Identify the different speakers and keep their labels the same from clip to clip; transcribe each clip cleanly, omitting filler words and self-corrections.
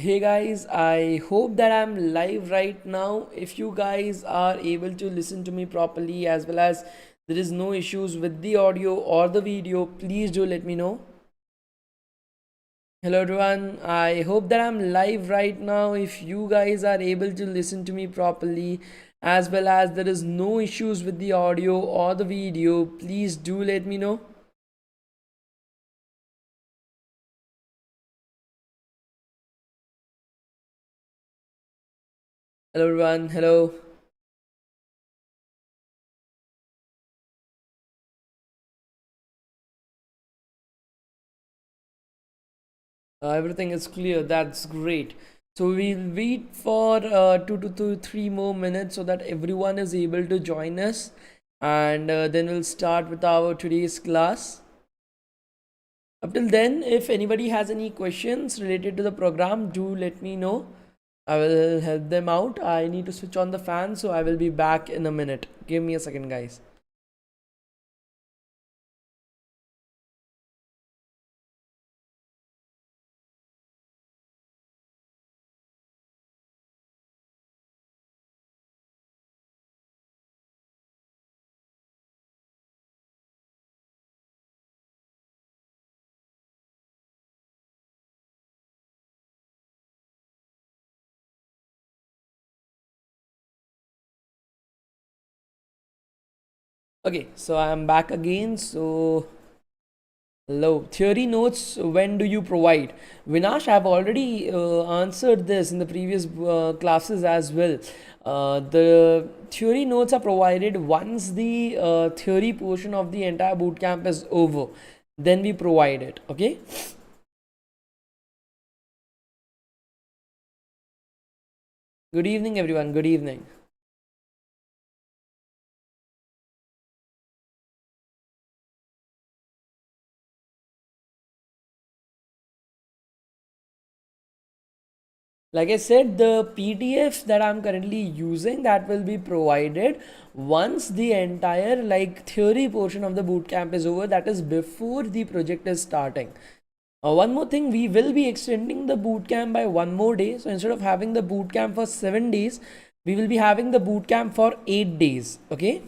Speaker 1: Hey guys, I hope that I'm live right now. If you guys are able to listen to me properly as well as there is no issues with the audio or the video, please do let me know. Hello everyone, I hope that I'm live right now. If you guys are able to listen to me properly as well as there is no issues with the audio or the video, please do let me know. Hello everyone, hello. Everything is clear. That's great. So we'll wait for 2 to 3 more minutes so that everyone is able to join us, and then we'll start with our today's class. Up till then, if anybody has any questions related to the program, do let me know. I will help them out. I need to switch on the fan, so I will be back in a minute. Give me a second, guys. Okay, so I'm back again. So hello. Theory notes, when do you provide? Vinash, I've already answered this in the previous classes as well. The theory notes are provided once the theory portion of the entire bootcamp is over. Then we provide it. Okay. Good evening, everyone. Good evening. Like I said, the PDF that I'm currently using, that will be provided once the entire like theory portion of the bootcamp is over, that is before the project is starting. One more thing, we will be extending the bootcamp by one more day. So instead of having the bootcamp for 7 days, we will be having the bootcamp for 8 days. Okay.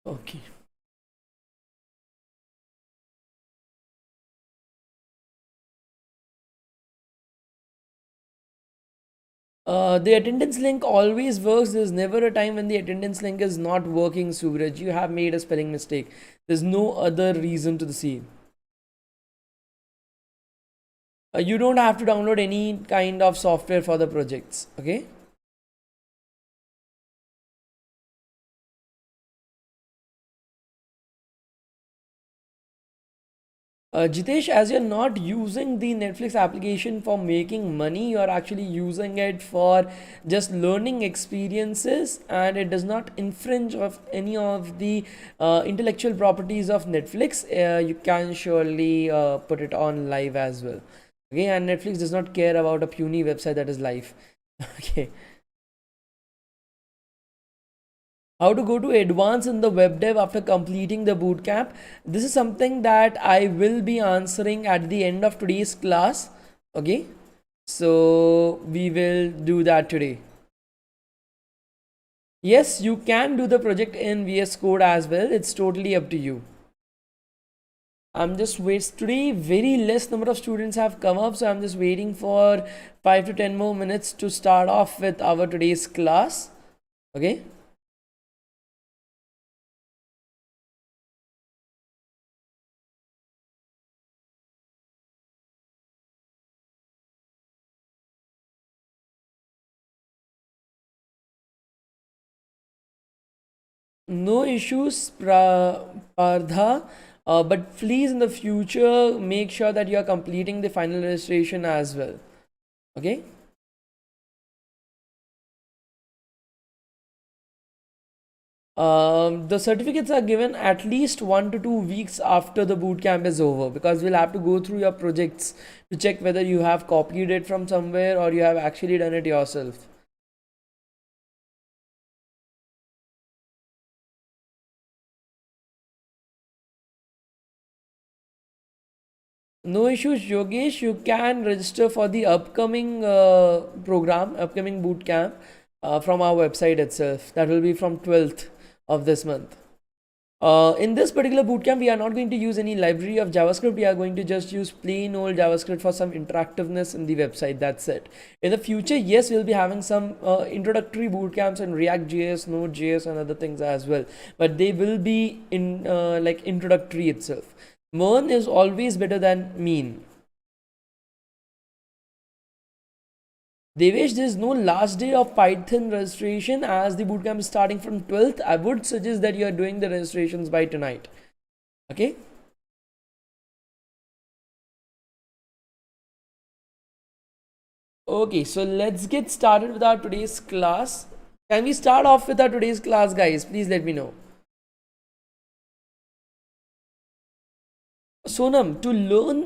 Speaker 1: Okay. The attendance link always works. There's never a time when the attendance link is not working, Suraj. You have made a spelling mistake. There's no other reason to the same. You don't have to download any kind of software for the projects. Okay. Jitesh, as you're not using the Netflix application for making money, you're actually using it for just learning experiences, and it does not infringe of any of the intellectual properties of Netflix. You can surely put it on live as well. Okay, and Netflix does not care about a puny website that is live. Okay. How to go to advance in the web dev after completing the bootcamp. This is something that I will be answering at the end of today's class. Okay, so we will do that today. Yes, you can do the project in VS Code as well. It's totally up to you. I'm just wait today. Very less number of students have come up, so I'm just waiting for 5 to 10 more minutes to start off with our today's class. Okay. No issues, Pardha. But please, in the future, make sure that you are completing the final registration as well. Okay. The certificates are given at least 1 to 2 weeks after the bootcamp is over, because we'll have to go through your projects to check whether you have copied it from somewhere or you have actually done it yourself. No issues, Yogesh. You can register for the upcoming upcoming bootcamp from our website itself. That will be from 12th of this month. In this particular bootcamp, we are not going to use any library of JavaScript. We are going to just use plain old JavaScript for some interactiveness in the website. That's it. In the future, yes, we'll be having some introductory bootcamps in React.js, Node.js, and other things as well. But they will be in like introductory itself. Learn is always better than mean. Devesh, there is no last day of Python registration as the bootcamp is starting from 12th. I would suggest that you are doing the registrations by tonight. Okay. Okay, so let's get started with our today's class. Can we start off with our today's class, guys? Please let me know. Sonam, to learn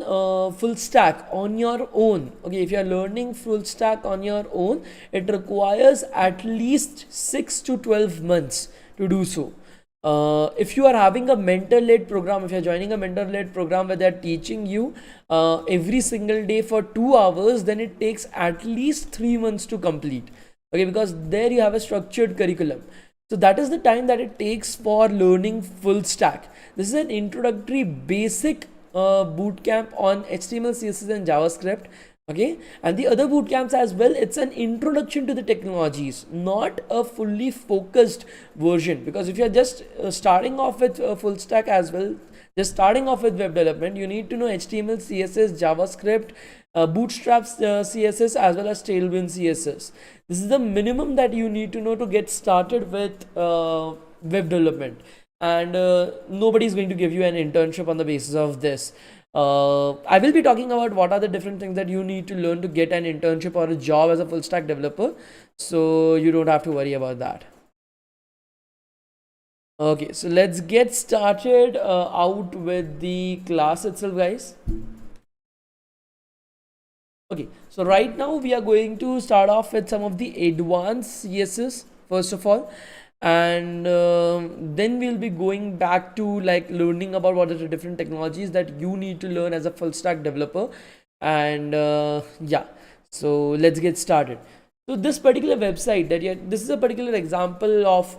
Speaker 1: full stack on your own, okay, if you are learning full stack on your own, it requires at least 6 to 12 months to do so. If you are having a mentor-led program, if you're joining a mentor-led program where they're teaching you every single day for 2 hours, then it takes at least 3 months to complete. Okay, because there you have a structured curriculum. So that is the time that it takes for learning full stack. This is an introductory basic boot camp on HTML, CSS and JavaScript. Okay, and the other boot camps as well, it's an introduction to the technologies, not a fully focused version. Because if you're just starting off with full stack as well, just starting off with web development, you need to know HTML, CSS, JavaScript, Bootstrap CSS as well as Tailwind CSS. This is the minimum that you need to know to get started with web development. And nobody is going to give you an internship on the basis of this. I will be talking about what are the different things that you need to learn to get an internship or a job as a full stack developer. So you don't have to worry about that. Okay, so let's get started out with the class itself, guys. Okay, so right now we are going to start off with some of the advanced CSS first of all, and then we'll be going back to like learning about what are the different technologies that you need to learn as a full stack developer. And yeah, so let's get started. So this particular website that this is a particular example of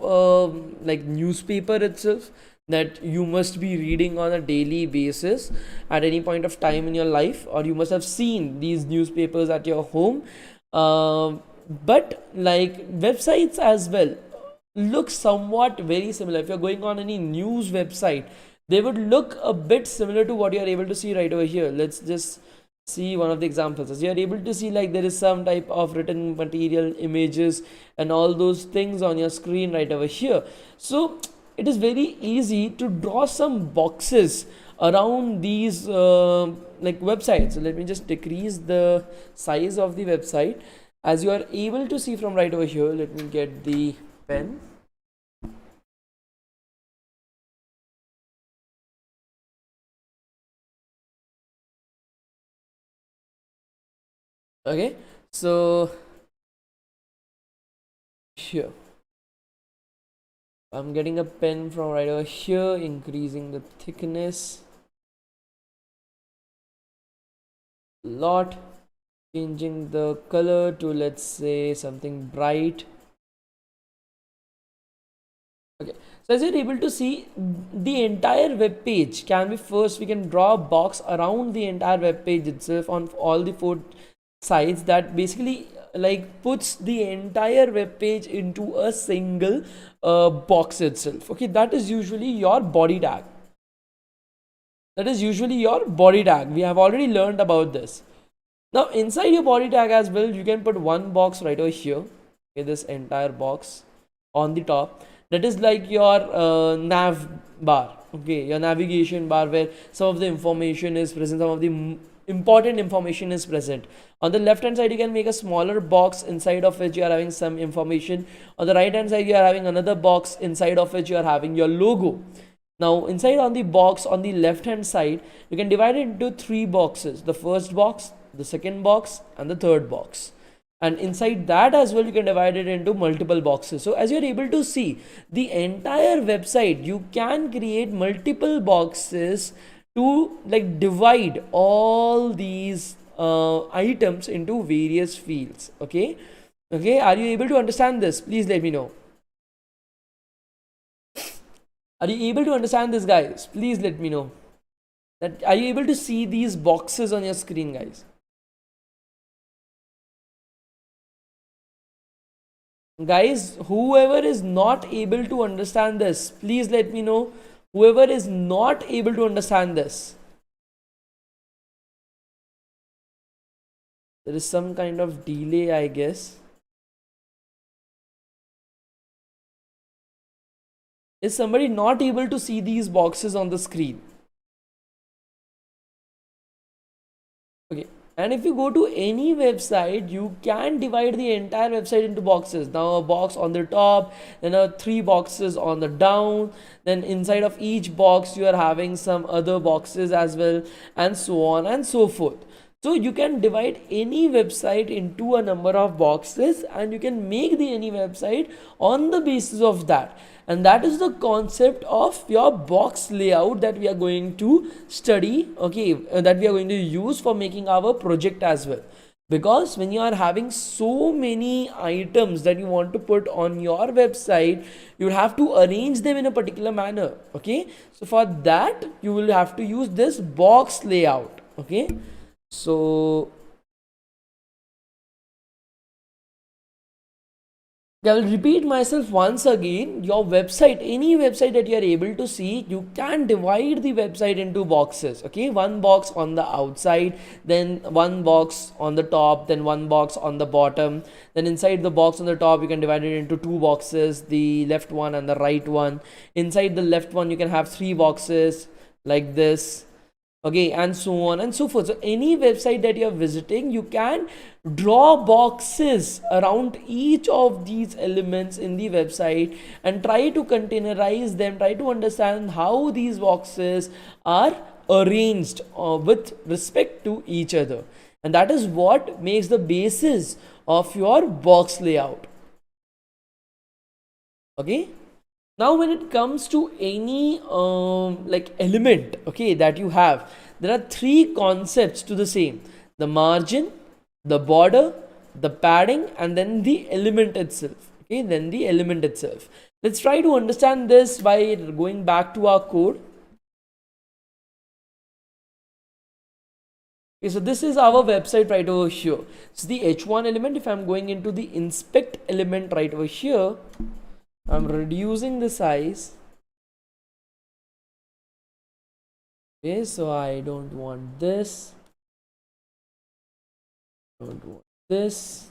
Speaker 1: like newspaper itself that you must be reading on a daily basis at any point of time in your life, or you must have seen these newspapers at your home. But like websites as well look somewhat very similar. If you're going on any news website, they would look a bit similar to what you're able to see right over here. Let's just see one of the examples. As you're able to see, like there is some type of written material, images and all those things on your screen right over here. So it is very easy to draw some boxes around these like websites. So let me just decrease the size of the website. As you are able to see from right over here, let me get the pen. Okay, so here I'm getting a pen from right over here, increasing the thickness a lot, changing the color to, let's say, something bright. Okay, so as you're able to see, the entire web page can be, first we can draw a box around the entire web page itself on all the 4 sides that basically like puts the entire web page into a single box itself. Okay, that is usually your body tag. That is usually your body tag. We have already learned about this. Now inside your body tag as well, you can put one box right over here. Okay, this entire box on the top, that is like your nav bar. Okay, your navigation bar where some of the information is present, some of the important information is present. On the left hand side, you can make a smaller box inside of which you are having some information. On the right hand side, you are having another box inside of which you are having your logo. Now inside on the box on the left hand side, you can divide it into 3 boxes: the first box, the second box and the third box. And inside that as well, you can divide it into multiple boxes. So as you're able to see, the entire website, you can create multiple boxes to like divide all these items into various fields. Okay, okay, are you able to understand this? Please let me know. Are you able to understand this, guys? Please let me know. That are you able to see these boxes on your screen, guys? Guys, whoever is not able to understand this, please let me know. Whoever is not able to understand this, there is some kind of delay, I guess. Is somebody not able to see these boxes on the screen? Okay, and if you go to any website, you can divide the entire website into boxes. Now a box on the top, then three boxes on the down, then inside of each box you are having some other boxes as well, and so on and so forth. So you can divide any website into a number of boxes, and you can make the any website on the basis of that. And that is the concept of your box layout that we are going to study, okay, that we are going to use for making our project as well. Because when you are having so many items that you want to put on your website, you will have to arrange them in a particular manner. Okay, so for that you will have to use this box layout. Okay, so I will repeat myself once again. Your website, any website that you are able to see, you can divide the website into boxes. Okay, one box on the outside, then one box on the top, then one box on the bottom. Then inside the box on the top, you can divide it into two boxes, the left one and the right one. Inside the left one, you can have three boxes like this. Okay, and so on and so forth. So any website that you're visiting, you can draw boxes around each of these elements in the website and try to containerize them, try to understand how these boxes are arranged with respect to each other. And that is what makes the basis of your box layout. Okay, now when it comes to any like element, okay, that you have, there are three concepts to the same: the margin, the border, the padding, and then the element itself. Okay, then the element itself. Let's try to understand this by going back to our code. Okay, so this is our website right over here. It's the h1 element. If I'm going into the inspect element right over here, I'm reducing the size. Okay, so I don't want this, don't want this.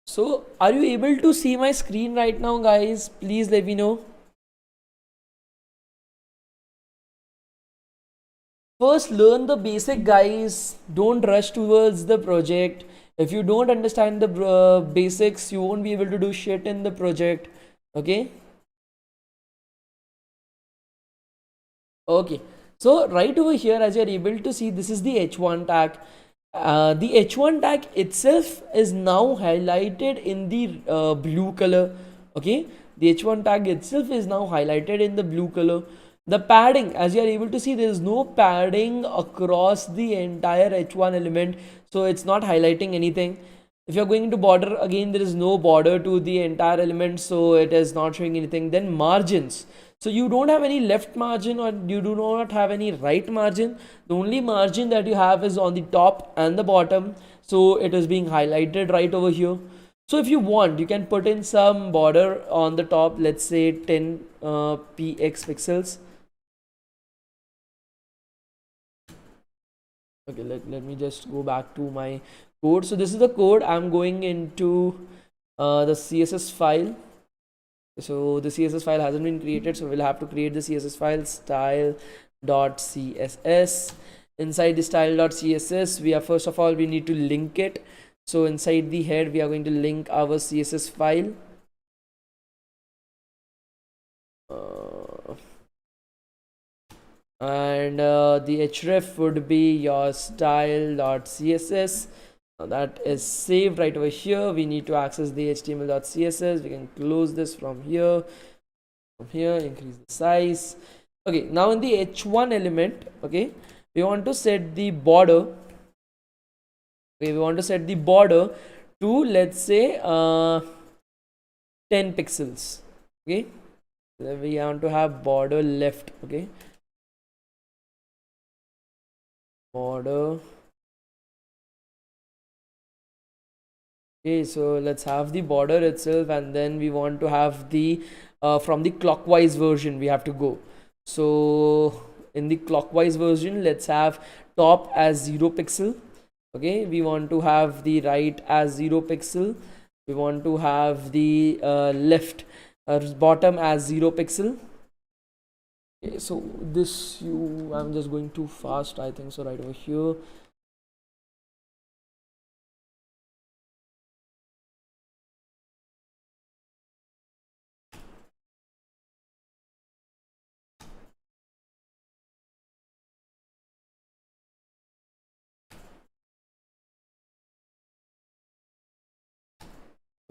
Speaker 1: So are you able to see my screen right now, guys? Please let me know. First, learn the basic, guys. Don't rush towards the project. If you don't understand the basics, you won't be able to do shit in the project. Okay, okay, so right over here, as you're able to see, this is the h1 tag. The h1 tag itself is now highlighted in the blue color. Okay, the h1 tag itself is now highlighted in the blue color. The padding, as you are able to see, there is no padding across the entire h1 element, so it's not highlighting anything. If you're going into border, again there is no border to the entire element, so it is not showing anything. Then margins, so you don't have any left margin or you do not have any right margin. The only margin that you have is on the top and the bottom, so it is being highlighted right over here. So if you want, you can put in some border on the top, let's say 10 px pixels. Okay, let me just go back to my code. So this is the code. I'm going into the css file. So the css file hasn't been created, so we'll have to create the css file, style.css. Inside the style.css, we are, first of all, we need to link it. So inside the head, we are going to link our css file. And the href would be your style.css. Now that is saved right over here. We need to access the HTML.CSS. We can close this from here, increase the size. Okay, now in the h1 element, okay, we want to set the border. Okay, we want to set the border to, let's say, 10 pixels. Okay, then we want to have border left. Okay, border. Okay, so let's have the border itself, and then we want to have the from the clockwise version we have to go. So in the clockwise version, let's have top as 0 pixel. Okay, we want to have the right as 0 pixel. We want to have the left bottom as 0 pixel. Okay, so this I'm just going too fast, I think so. Right over here,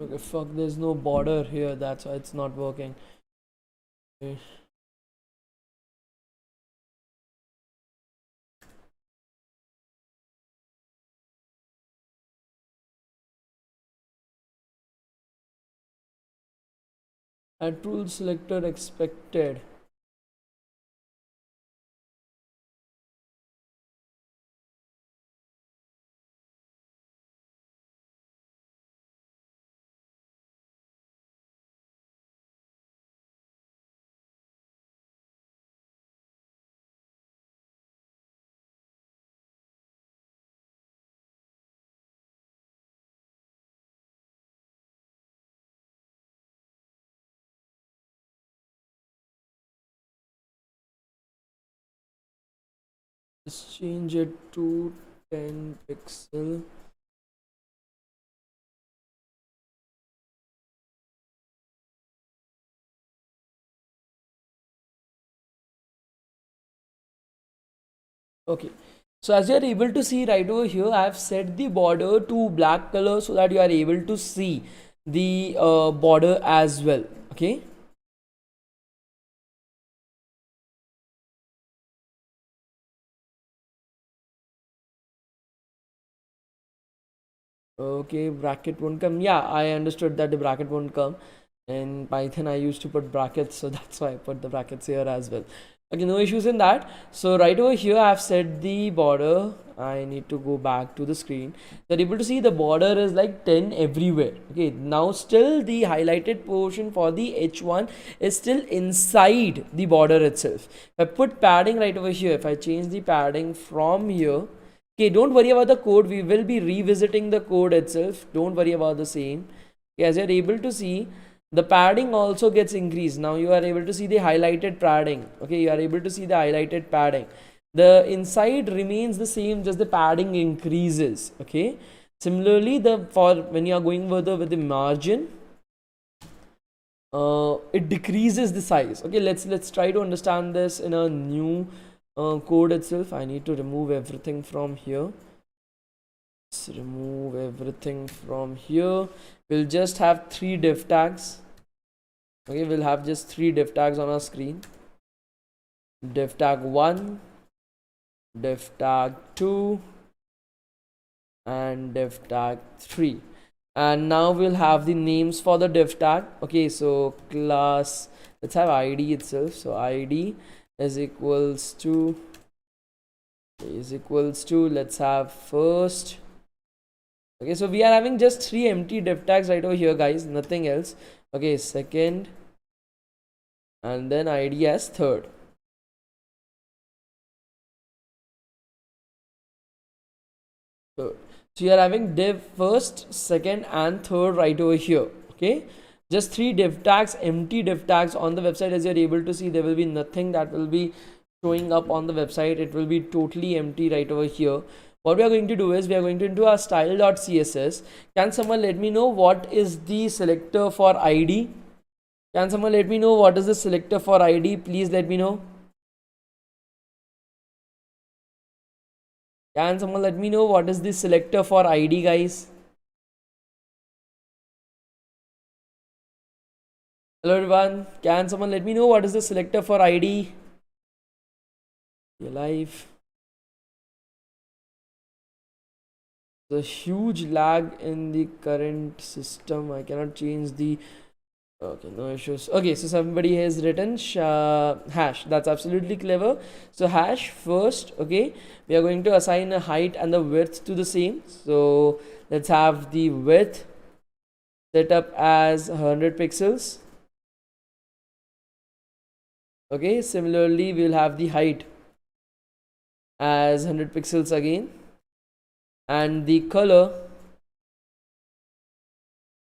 Speaker 1: okay, fuck, there's no border here, that's why it's not working. Okay. Add tool selector expected. Let's change it to 10 pixel. Okay, so as you are able to see right over here, I have set the border to black color so that you are able to see the border as well. Okay, okay, bracket won't come. Yeah, I understood that the bracket won't come. In Python I used to put brackets, so that's why I put the brackets here as well. Okay, no issues in that. So right over here I have set the border. I need to go back to the screen. You're able to see the border is like 10 everywhere. Okay, now still the highlighted portion for the h1 is still inside the border itself. If I put padding right over here, if I change the padding from here, okay, don't worry about the code, we will be revisiting the code itself, don't worry about the same. Okay, as you're able to see, the padding also gets increased. Now you are able to see the highlighted padding. Okay, you are able to see the highlighted padding. The inside remains the same, just the padding increases. Okay, similarly, the for when you are going further with the margin, it decreases the size. Okay, let's try to understand this in a new code itself. I need to remove everything from here. Let's remove everything from here. We'll just have 3 div tags. Okay, we'll have just 3 div tags on our screen. Div tag 1, div tag 2, and div tag 3. And now we'll have the names for the div tag. Okay, so class, let's have id itself. So id is equals to let's have first. Okay, so we are having just 3 empty div tags right over here, guys, nothing else. Okay, second, and then id as third. So you are having div first, second, and third right over here. Okay, just 3 div tags, empty div tags on the website. As you're able to see, there will be nothing that will be showing up on the website. It will be totally empty right over here. What we are going to do is we are going to into our style.css. Can someone let me know what is the selector for id? Can someone let me know what is the selector for id? Please let me know. Can someone let me know what is the selector for ID, guys? Hello everyone, can someone let me know what is the selector for ID? You're live. The huge lag in the current system. I cannot change the. Okay, no issues. Okay, so somebody has written hash. That's absolutely clever. So hash first. Okay, we are going to assign a height and the width to the same. So let's have the width set up as 100 pixels. Okay, similarly we'll have the height as 100 pixels again, and the color,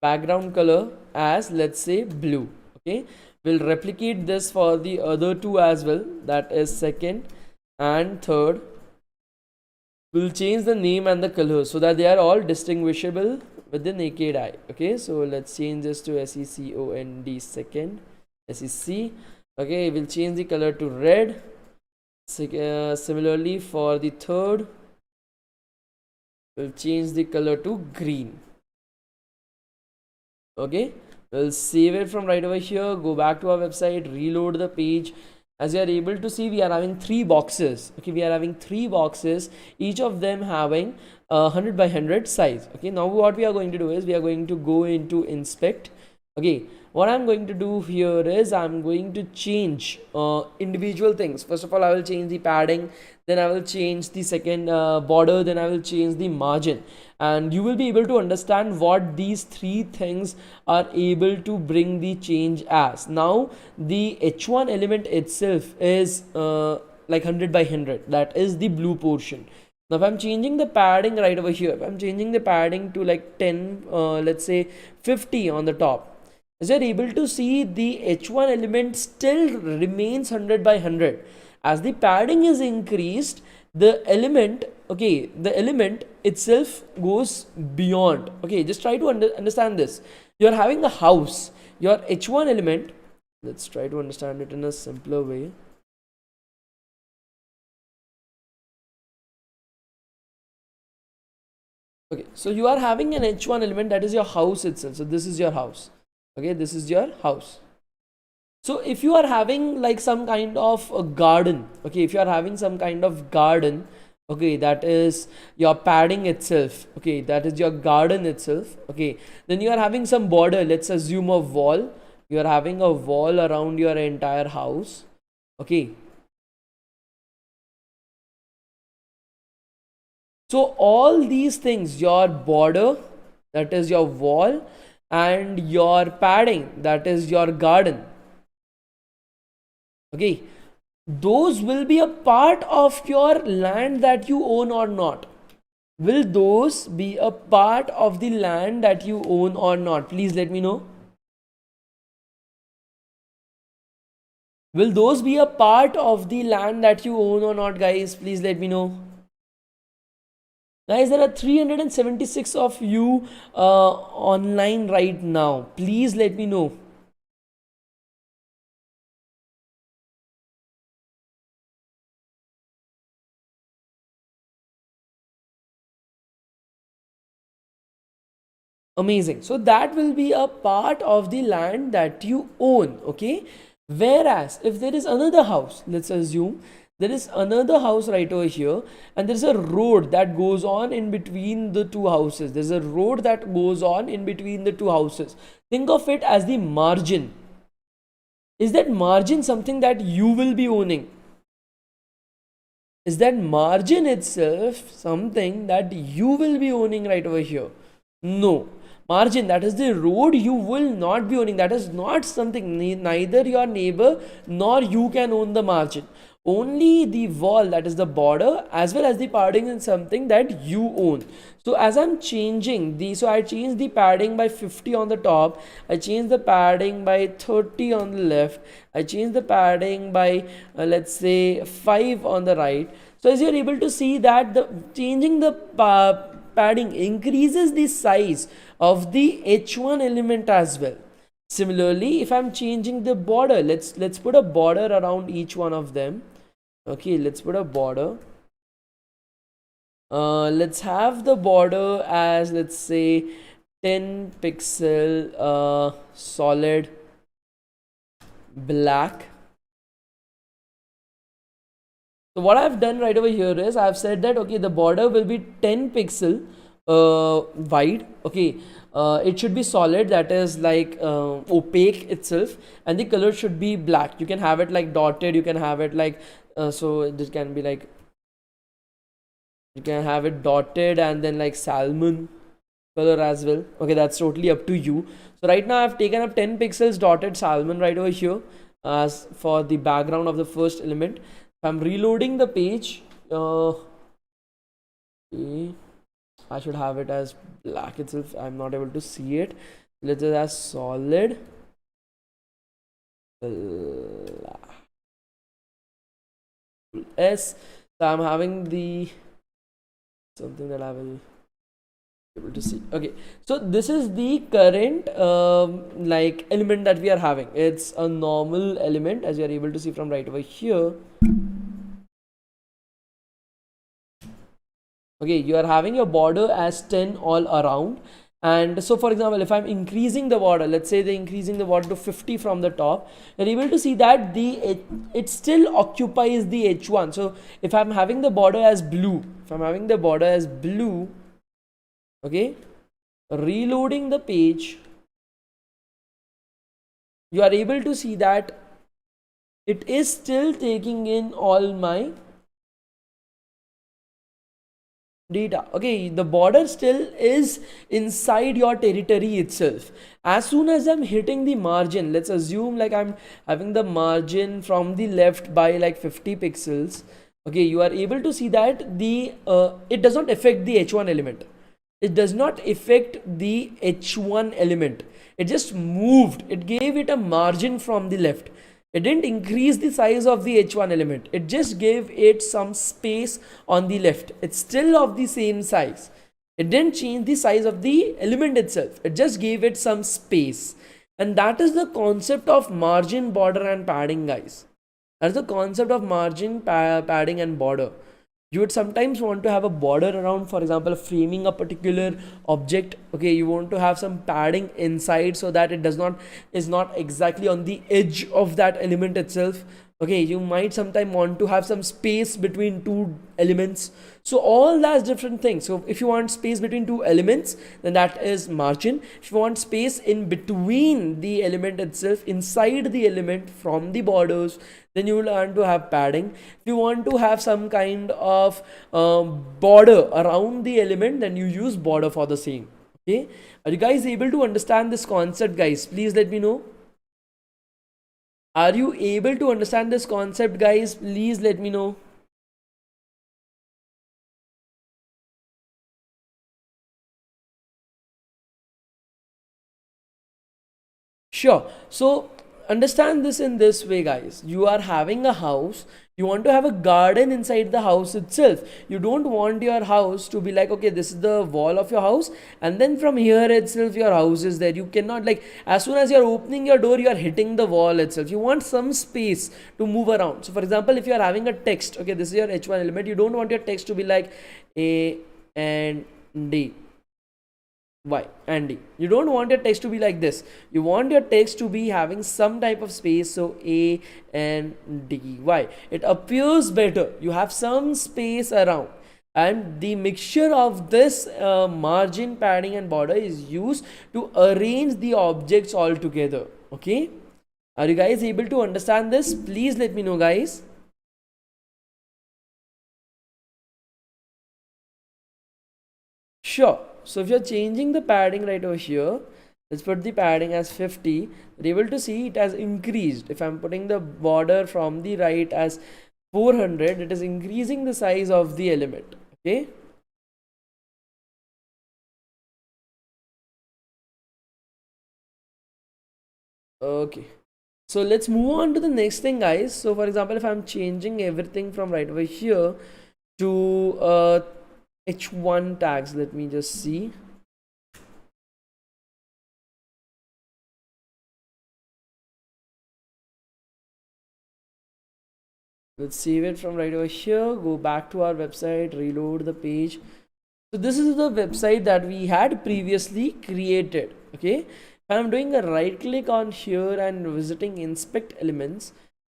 Speaker 1: background color, as let's say blue. Okay, we'll replicate this for the other two as well, that is second and third. We'll change the name and the color so that they are all distinguishable with the naked eye. Okay, so let's change this to SECOND, second, SEC. Okay, we'll change the color to red. Similarly for the third, we'll change the color to green. Okay, we'll save it from right over here, go back to our website, reload the page. As you are able to see, we are having 3 boxes. Okay, we are having 3 boxes, each of them having 100 by 100 size. Okay, now what we are going to do is we are going to go into inspect. Okay, what I'm going to do here is I'm going to change individual things. First of all, I will change the padding, then I will change the second border, then I will change the margin, and you will be able to understand what these 3 things are able to bring the change as. Now the h1 element itself is like 100 by 100, that is the blue portion. Now if I'm changing the padding right over here, if I'm changing the padding to like 10, let's say 50 on the top, as you're able to see, the h1 element still remains 100 by 100. As the padding is increased, the element, okay, the element itself goes beyond. Okay, just try to understand this. You're having a house, your h1 element, let's try to understand it in a simpler way. Okay, so you are having an h1 element, that is your house itself. So this is your house. Okay, this is your house. So if you are having like some kind of a garden, okay, if you are having some kind of garden, okay, that is your padding itself, okay, that is your garden itself, okay, then you are having some border, let's assume a wall, you are having a wall around your entire house. Okay, so all these things, your border, that is your wall, and your padding, that is your garden, okay, those will be a part of your land that you own or not. Will those be a part of the land that you own or not? Please let me know. Will those be a part of the land that you own or not, guys? Please let me know. Guys, there are 376 of you online right now. Please let me know. Amazing. So that will be a part of the land that you own. Okay. Whereas if there is another house, let's assume there is another house right over here, and there's a road that goes on in between the two houses. There's a road that goes on in between the two houses. Think of it as the margin. Is that margin something that you will be owning? Is that margin itself something that you will be owning right over here? No. Margin, that is the road, you will not be owning. That is not something, neither your neighbor nor you can own the margin. Only the wall, that is the border, as well as the padding is something that you own. So as I'm changing the, so I changed the padding by 50 on the top, I changed the padding by 30 on the left, I changed the padding by let's say 5 on the right. So as you're able to see that the changing the padding increases the size of the h1 element as well. Similarly, if I'm changing the border, let's put a border around each one of them. Okay, let's put a border. Let's have the border as, let's say, 10 pixel solid black. So what I've done right over here is I've said that, okay, the border will be 10 pixel wide. Okay, it should be solid, that is like opaque itself, and the color should be black. You can have it like dotted, you can have it like so this can be like, you can have it dotted and then like salmon color as well. Okay, that's totally up to you. So right now I've taken up 10 pixels dotted salmon right over here as for the background of the first element. If I'm reloading the page, okay, I should have it as black itself. I'm not able to see it. Let's just as solid black. S. So I'm having the something that I will able to see. Okay, so this is the current like element that we are having. It's a normal element, as you are able to see from right over here. Okay, you are having your border as 10 all around. And so for example, if I'm increasing the border, let's say they're increasing the border to 50 from the top, you're able to see that it still occupies the h1. So if I'm having the border as blue, okay, reloading the page, you are able to see that it is still taking in all my data. Okay, the border still is inside your territory itself. As soon as I'm hitting the margin, let's assume like I'm having the margin from the left by like 50 pixels. Okay, you are able to see that the it does not affect the h1 element. It does not affect the h1 element. It just moved, it gave it a margin from the left. It didn't increase the size of the h1 element, it just gave it some space on the left. It's still of the same size. It didn't change the size of the element itself, it just gave it some space. And that is the concept of margin, border and padding, guys. That's the concept of margin, padding and border. You would sometimes want to have a border around, for example, framing a particular object. Okay, you want to have some padding inside so that it does not is not exactly on the edge of that element itself. Okay, you might sometime want to have some space between two elements. So all that's different things. So if you want space between two elements, then that is margin. If you want space in between the element itself, inside the element from the borders, then you will want to have padding. If you want to have some kind of border around the element, then you use border for the same. Okay, are you guys able to understand this concept, guys? Please let me know. Are you able to understand this concept, guys? Please let me know. Sure. So understand this in this way, guys. You are having a house. You want to have a garden inside the house itself. You don't want your house to be like, okay, this is the wall of your house, and then from here itself your house is there. You cannot, like, as soon as you're opening your door, you are hitting the wall itself. You want some space to move around. So for example, if you are having a text, okay, this is your h1 element. You don't want your text to be like A and D, Y and D. You don't want your text to be like this. You want your text to be having some type of space. So A and D, Y. It appears better. You have some space around. And the mixture of this margin, padding and border is used to arrange the objects all together. Okay. Are you guys able to understand this? Please let me know, guys. Sure. So if you're changing the padding right over here, let's put the padding as 50. We're able to see it has increased. If I'm putting the border from the right as 400, it is increasing the size of the element. Okay. Okay. So let's move on to the next thing, guys. So for example, if I'm changing everything from right over here to h1 tags, let me just see. Let's save it from right over here, go back to our website, reload the page. So this is the website that we had previously created. Okay, I'm doing a right click on here and visiting inspect elements,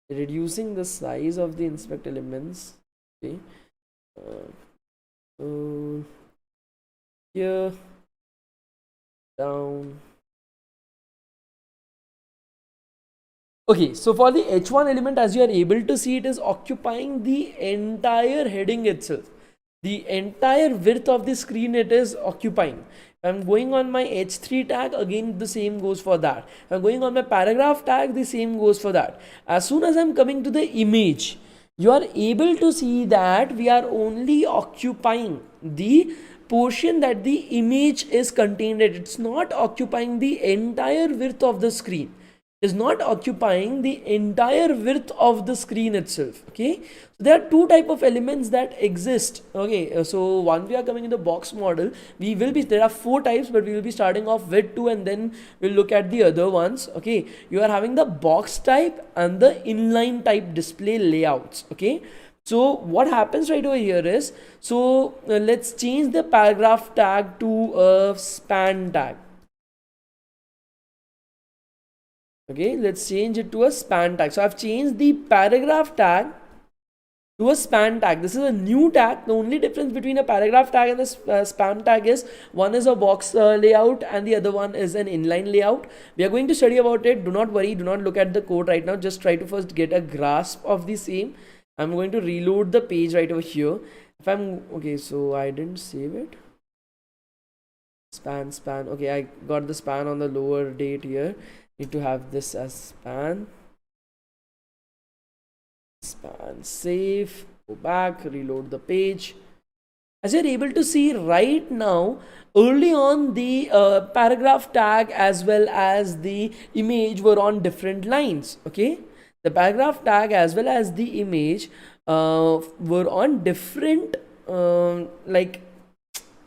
Speaker 1: reducing the size of the inspect elements. Okay, so here down. Okay, so for the h1 element, as you are able to see, it is occupying the entire heading itself. The entire width of the screen it is occupying. If I'm going on my h3 tag, again the same goes for that. If I'm going on my paragraph tag, the same goes for that. As soon as I'm coming to the image, you are able to see that we are only occupying the portion that the image is contained in. It's not occupying the entire width of the screen, is not occupying the entire width of the screen itself. Okay, so there are two type of elements that exist. Okay, so one, we are coming in the box model, we will be, there are four types, but we will be starting off with two and then we'll look at the other ones. Okay, you are having the box type and the inline type display layouts. Okay, so what happens right over here is, so let's change the paragraph tag to a span tag. Okay, let's change it to a span tag. So I've changed the paragraph tag to a span tag. This is a new tag. The only difference between a paragraph tag and a span tag is one is a box layout and the other one is an inline layout. We are going to study about it. Do not worry, do not look at the code right now. Just try to first get a grasp of the same. I'm going to reload the page right over here. If I'm okay, so I didn't save it. Span. Okay, I got the span on the lower date here. Need to have this as span, save, go back, reload the page. As you're able to see right now, early on the paragraph tag as well as the image were on different lines. Okay, the paragraph tag as well as the image were on different like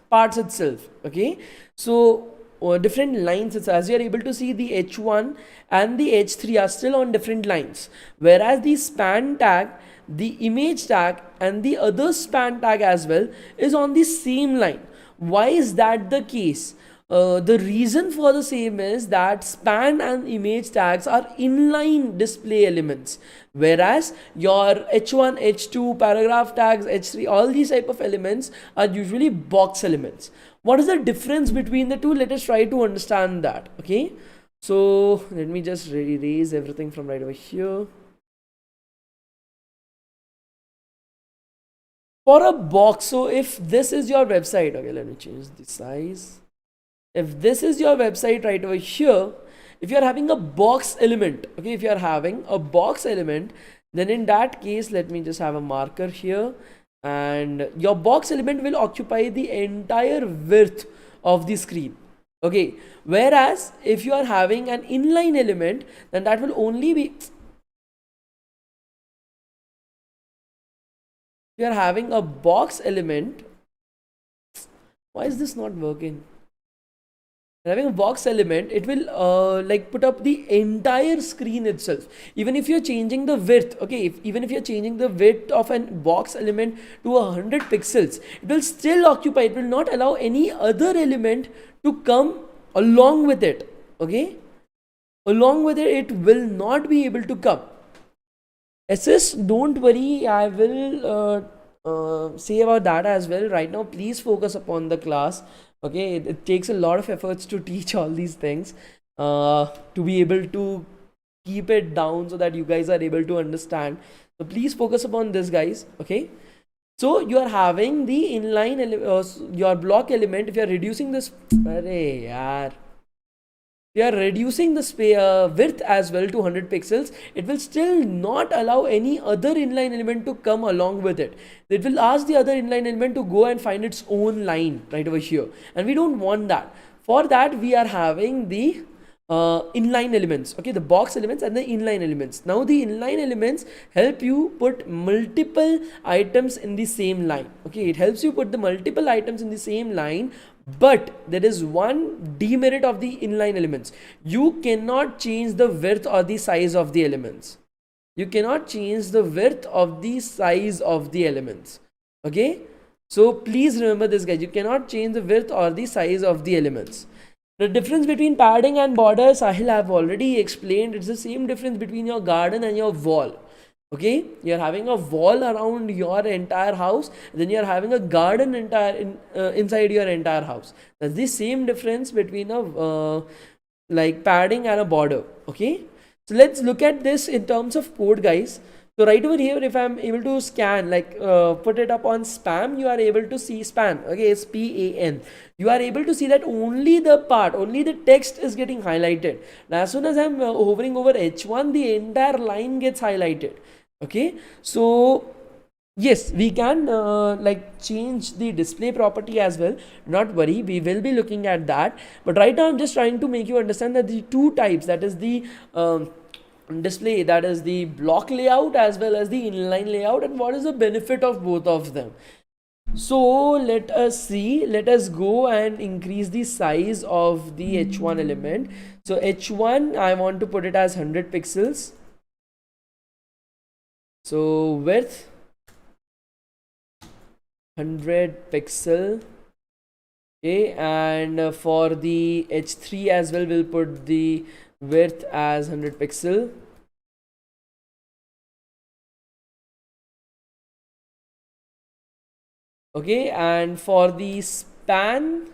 Speaker 1: parts itself. Okay, so different lines. It's, as you are able to see, the h1 and the h3 are still on different lines, whereas the span tag, the image tag and the other span tag as well is on the same line. Why is that the case? The reason for the same is that span and image tags are inline display elements, whereas your h1, h2, paragraph tags, h3, all these type of elements are usually box elements. What is the difference between the two? Let us try to understand that. Okay, so let me just erase everything from right over here. For a box, so if this is your website, okay, let me change the size. If this is your website right over here, if you are having a box element, okay, if you are having a box element, then in that case, let me just have a marker here, and your box element will occupy the entire width of the screen. Okay, whereas if you are having an inline element, then that will only be, if you are having a box element, why is this not working? Having a box element, it will like put up the entire screen itself. Even if you're changing the width, okay, even if you're changing the width of a box element to 100 pixels, it will still occupy, it will not allow any other element to come along with it. Okay, along with it, it will not be able to come. SS, don't worry, I will say about that as well. Right now, please focus upon the class. Okay, it takes a lot of efforts to teach all these things, to be able to keep it down so that you guys are able to understand. So please focus upon this, guys. Okay, so you are having the inline your block element. If you are reducing this, we are reducing the width as well to 100 pixels, it will still not allow any other inline element to come along with it. It will ask the other inline element to go and find its own line right over here, and we don't want that. For that, we are having the inline elements, okay, the box elements and the inline elements. Now the inline elements help you put multiple items in the same line. Okay, it helps you put the multiple items in the same line, but there is one demerit of the inline elements. You cannot change the width or the size of the elements. you cannot change the width of the size of the elements. Okay, so please remember this, guys. You cannot change the width or the size of the elements. The difference between padding and border, Sahil have already explained. It's the same difference between your garden and your wall. Okay, you're having a wall around your entire house, then you're having a garden inside your entire house. That's the same difference between a like padding and a border. Okay, so let's look at this in terms of code, guys. So right over here, if I'm able to scan, like put it up on span, you are able to see span. Okay, SPAN. You are able to see that only the text is getting highlighted. Now, as soon as I'm hovering over H1, the entire line gets highlighted. Okay, so yes, we can like change the display property as well. Not worry, we will be looking at that. But right now, I'm just trying to make you understand that the two types, that is the display, that is the block layout as well as the inline layout, and what is the benefit of both of them. So let us see, let us go and increase the size of the H1 element. So H1, I want to put it as 100 pixels. So width 100 pixel. Okay, and for the H3 as well, we'll put the width as 100 pixel. Okay, and for the span,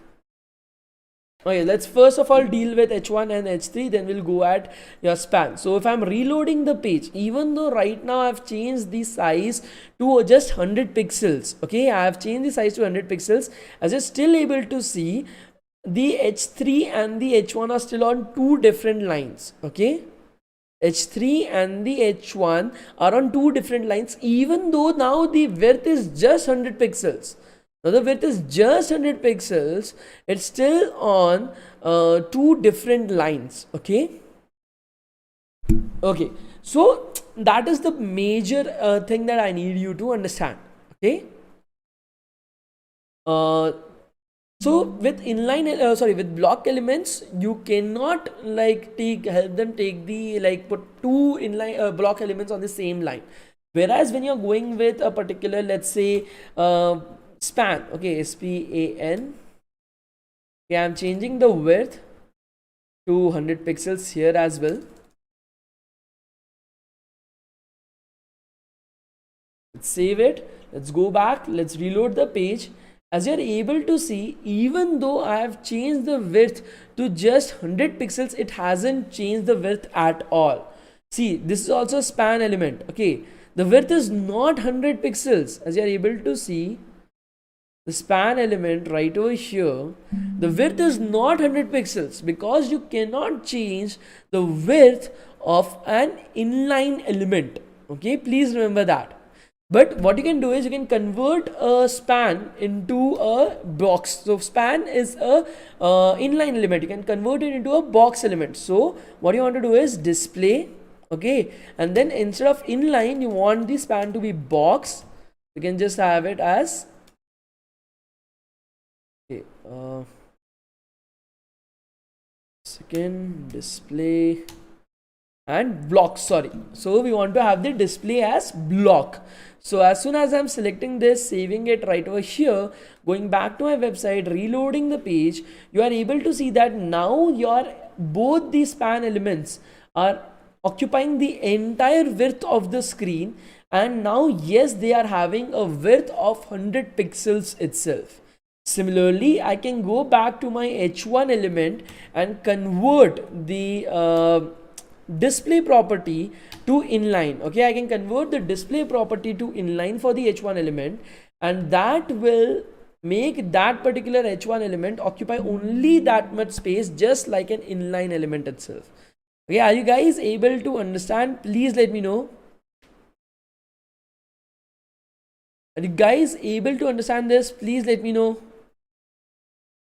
Speaker 1: okay, let's first of all deal with H1 and H3, then we'll go at your span. So if I'm reloading the page, even though right now I've changed the size to just 100 pixels, okay, I have changed the size to 100 pixels, as you're still able to see, the H3 and the H1 are still on two different lines. Okay, H3 and the H1 are on two different lines, even though now the width is just 100 pixels. Now the width is just 100 pixels, it's still on two different lines. Okay, okay, so that is the major thing that I need you to understand. Okay, so with with block elements, you cannot like help them take the put two inline block elements on the same line. Whereas when you're going with a particular, let's say span, okay, SPAN. Okay, I'm changing the width to 100 pixels here as well. Let's save it. Let's go back. Let's reload the page. As you're able to see, even though I have changed the width to just 100 pixels, it hasn't changed the width at all. See, this is also a span element. Okay, the width is not 100 pixels. As you're able to see, the span element right over here, the width is not 100 pixels because you cannot change the width of an inline element. Okay, please remember that. But what you can do is you can convert a span into a box. So span is a inline element. You can convert it into a box element. So what you want to do is display. Okay, and then instead of inline, you want the span to be box. You can just have it as second display and block. Sorry, so we want to have the display as block. So as soon as I'm selecting this, saving it right over here, going back to my website, reloading the page, you are able to see that now both the span elements are occupying the entire width of the screen, and now yes, they are having a width of 100 pixels itself. Similarly, I can go back to my H1 element and convert the display property to inline. Okay, I can convert the display property to inline for the H1 element, and that will make that particular H1 element occupy only that much space, just like an inline element itself. Okay, are you guys able to understand? Please let me know. Are you guys able to understand this? Please let me know.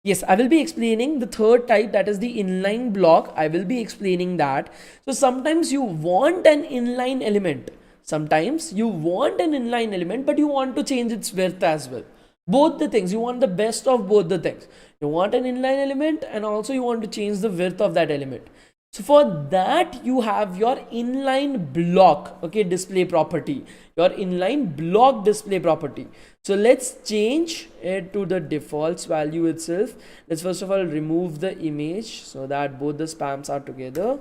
Speaker 1: Yes, I will be explaining the third type, that is the inline block. I will be explaining that. So sometimes you want an inline element. Sometimes you want an inline element, but you want to change its width as well. Both the things, you want the best of both the things. You want an inline element and also you want to change the width of that element. So for that you have your inline block, okay, display property, your inline block display property. So let's change it to the defaults value itself. Let's first of all remove the image so that both the spams are together.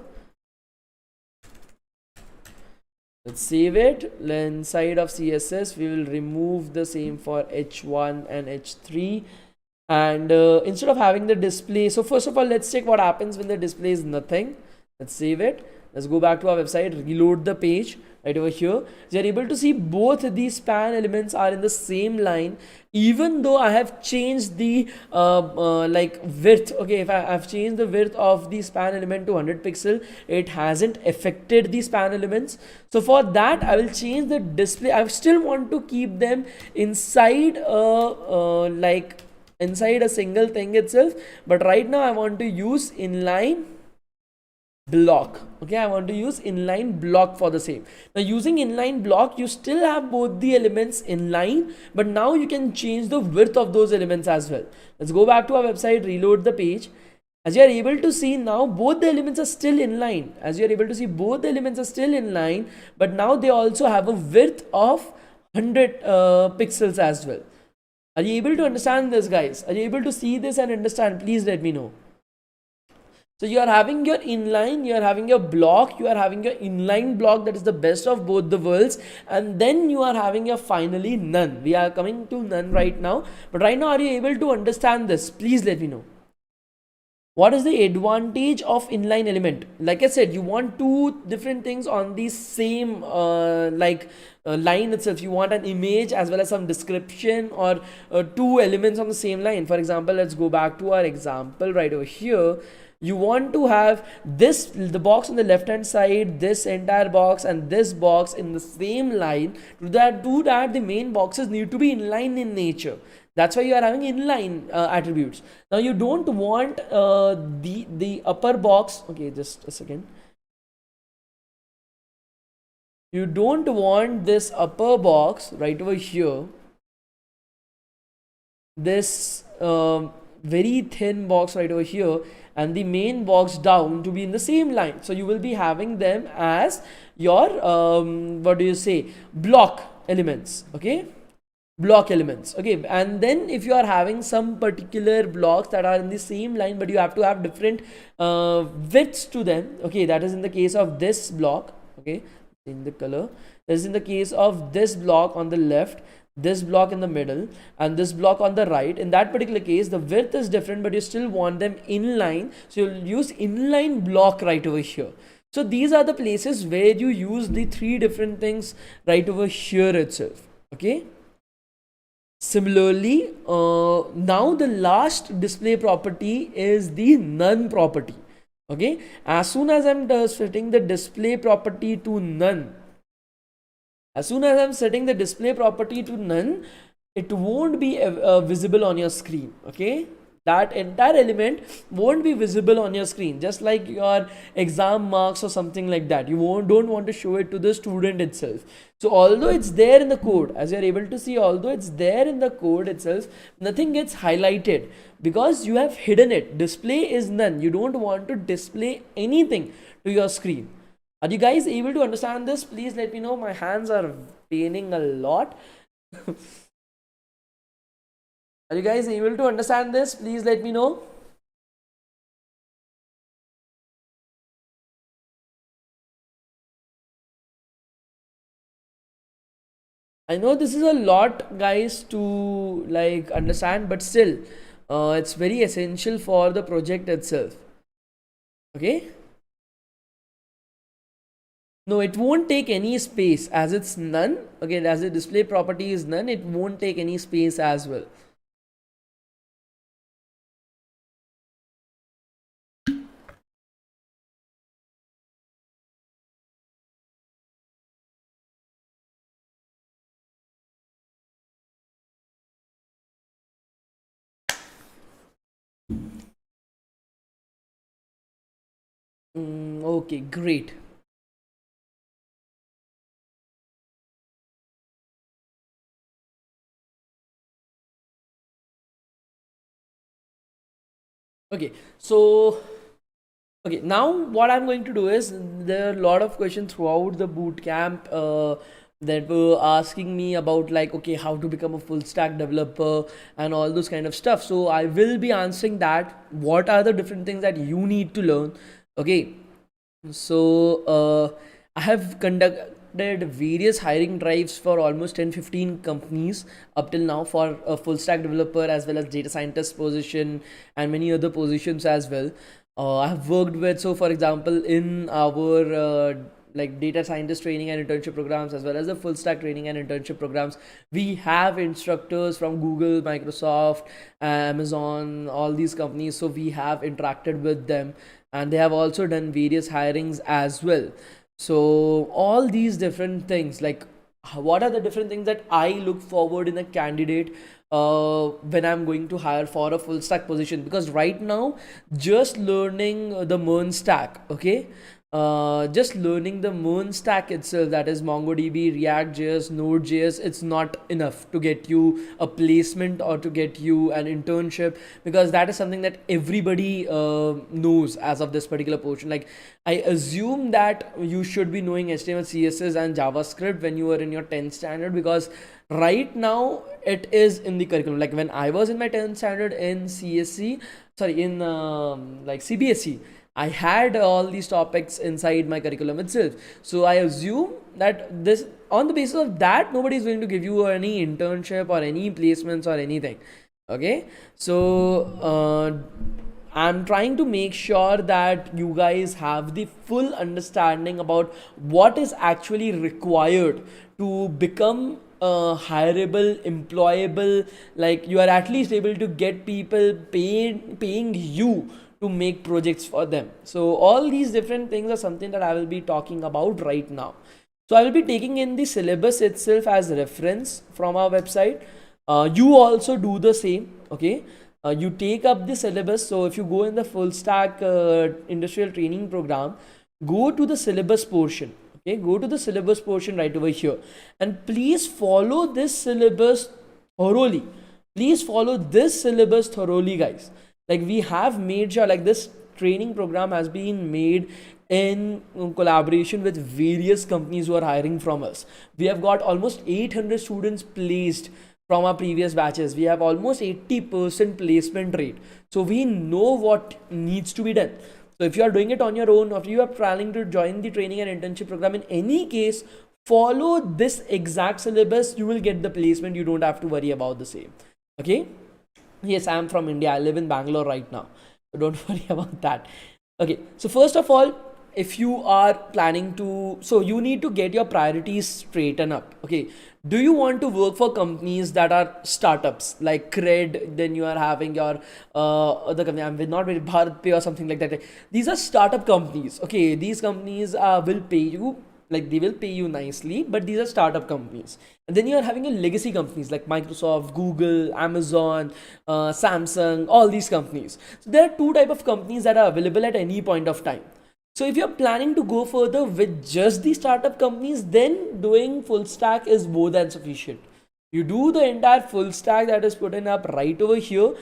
Speaker 1: Let's save it. Inside of CSS we will remove the same for h1 and h3, and instead of having the display, so first of all let's check what happens when the display is nothing. Let's save it. Let's go back to our website, reload the page right over here. So you're able to see both these span elements are in the same line, even though I have changed the like width. Okay, if I've changed the width of the span element to 100 pixel, it hasn't affected the span elements. So for that I will change the display. I still want to keep them inside like inside a single thing itself, but right now I want to use inline block. Okay, I want to use inline block for the same. Now using inline block, you still have both the elements in line, but now you can change the width of those elements as well. Let's go back to our website, reload the page. As you are able to see now, both the elements are still in line. As you are able to see, both the elements are still in line, but now they also have a width of 100 pixels as well. Are you able to understand this, guys? Are you able to see this and understand? Please let me know. So you are having your inline, you are having your block, you are having your inline block, that is the best of both the worlds, and then you are having your finally none. We are coming to none right now, but right now are you able to understand this? Please let me know. What is the advantage of inline element? Like I said, you want two different things on the same line itself. You want an image as well as some description, or two elements on the same line. For example, let's go back to our example right over here. You want to have the box on the left hand side, this entire box and this box in the same line. To that the main boxes need to be inline in nature. That's why you are having inline attributes. Now you don't want the upper box. Okay, just a second. You don't want this upper box right over here, this very thin box right over here, and the main box down to be in the same line. So you will be having them as your what do you say, block elements. Okay, block elements. Okay, and then if you are having some particular blocks that are in the same line, but you have to have different widths to them. Okay, that is in the case of this block. Okay, in the color, this is in the case of this block on the left, this block in the middle, and this block on the right. In that particular case the width is different, but you still want them in line, so you'll use inline block right over here. So these are the places where you use the three different things right over here itself. Okay, similarly, now the last display property is the none property. Okay, as soon as I'm setting the display property to none, as soon as I'm setting the display property to none, it won't be visible on your screen. Okay, that entire element won't be visible on your screen, just like your exam marks or something like that. You don't want to show it to the student itself. So although it's there in the code, as you're able to see, although it's there in the code itself, nothing gets highlighted because you have hidden it. Display is none. You don't want to display anything to your screen. Are you guys able to understand this? Please let me know. My hands are paining a lot. Are you guys able to understand this? Please let me know. I know this is a lot, guys, to like understand, but still, it's very essential for the project itself. Okay. No, it won't take any space as it's none. Okay, as the display property is none, it won't take any space as well. Okay, great. Okay, so Okay, now what I'm going to do is, there are a lot of questions throughout the bootcamp that were asking me about, like, okay, how to become a full stack developer and all those kind of stuff. So I will be answering that. What are the different things that you need to learn? Okay, so I have conducted various hiring drives for almost 10-15 companies up till now for a full stack developer as well as data scientist position and many other positions as well. I have worked with, so for example, in our like data scientist training and internship programs as well as the full stack training and internship programs, we have instructors from Google, Microsoft, Amazon, all these companies. So we have interacted with them, and they have also done various hirings as well. So all these different things, like what are the different things that I look forward in a candidate when I'm going to hire for a full stack position? Because right now, just learning the MERN stack, okay, just learning the MERN stack itself, that is MongoDB, React.js, Node.js, it's not enough to get you a placement or to get you an internship, because that is something that everybody knows as of this particular portion. Like, I assume that you should be knowing HTML, CSS, and JavaScript when you are in your 10th standard, because right now it is in the curriculum. Like when I was in my 10th standard in CSC, sorry, in like CBSE, I had all these topics inside my curriculum itself. So I assume that this, on the basis of that, nobody is going to give you any internship or any placements or anything. Okay, so I'm trying to make sure that you guys have the full understanding about what is actually required to become hireable, employable. Like, you are at least able to get people paying you to make projects for them. So all these different things are something that I will be talking about right now. So I will be taking in the syllabus itself as reference from our website. You also do the same, okay? You take up the syllabus. So if you go in the full stack industrial training program, go to the syllabus portion. Okay, go to the syllabus portion right over here, and please follow this syllabus thoroughly. Please follow this syllabus thoroughly, guys. Like, we have made sure, like, this training program has been made in collaboration with various companies who are hiring from us. We have got almost 800 students placed from our previous batches. We have almost 80% placement rate. So we know what needs to be done. So if you are doing it on your own, or if you are planning to join the training and internship program, in any case, follow this exact syllabus. You will get the placement. You don't have to worry about the same. Okay. Yes, I am from India. I live in Bangalore right now. So don't worry about that. Okay. So first of all, if you are planning to, so you need to get your priorities straightened up. Okay. Do you want to work for companies that are startups like Cred? Then you are having your other company, I'm not very Bharat Pay or something like that. These are startup companies. Okay. These companies will pay you, like, they will pay you nicely, but these are startup companies. And then you are having a legacy companies like Microsoft, Google, Amazon, Samsung, all these companies. So there are two type of companies that are available at any point of time. So if you're planning to go further with just the startup companies, then doing full stack is more than sufficient. You do the entire full stack that is put in up right over here,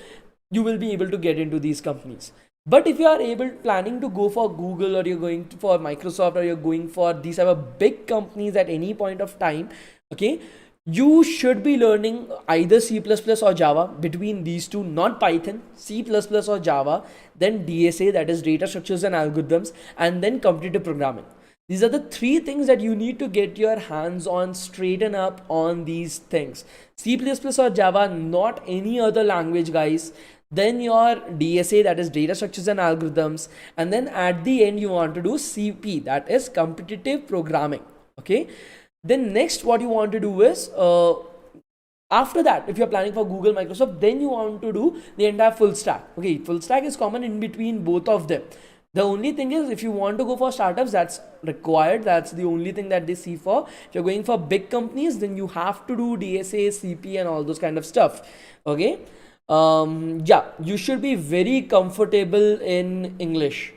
Speaker 1: you will be able to get into these companies. But if you are planning to go for Google, or you're going for Microsoft, or you're going for these type of big companies at any point of time, okay, you should be learning either C++ or Java. Between these two, not Python, C++ or Java, then DSA, that is data structures and algorithms, and then competitive programming. These are the three things that you need to get your hands on, straighten up on these things. C++ or Java, not any other language, guys. Then your DSA, that is data structures and algorithms, and then at the end you want to do CP, that is competitive programming. Okay. Then next, what you want to do is, after that, if you're planning for Google, Microsoft, then you want to do the entire full stack. Okay, full stack is common in between both of them. The only thing is, if you want to go for startups, that's required. That's the only thing that they see for. If you're going for big companies, then you have to do DSA, CP, and all those kind of stuff. Okay. Yeah, you should be very comfortable in English.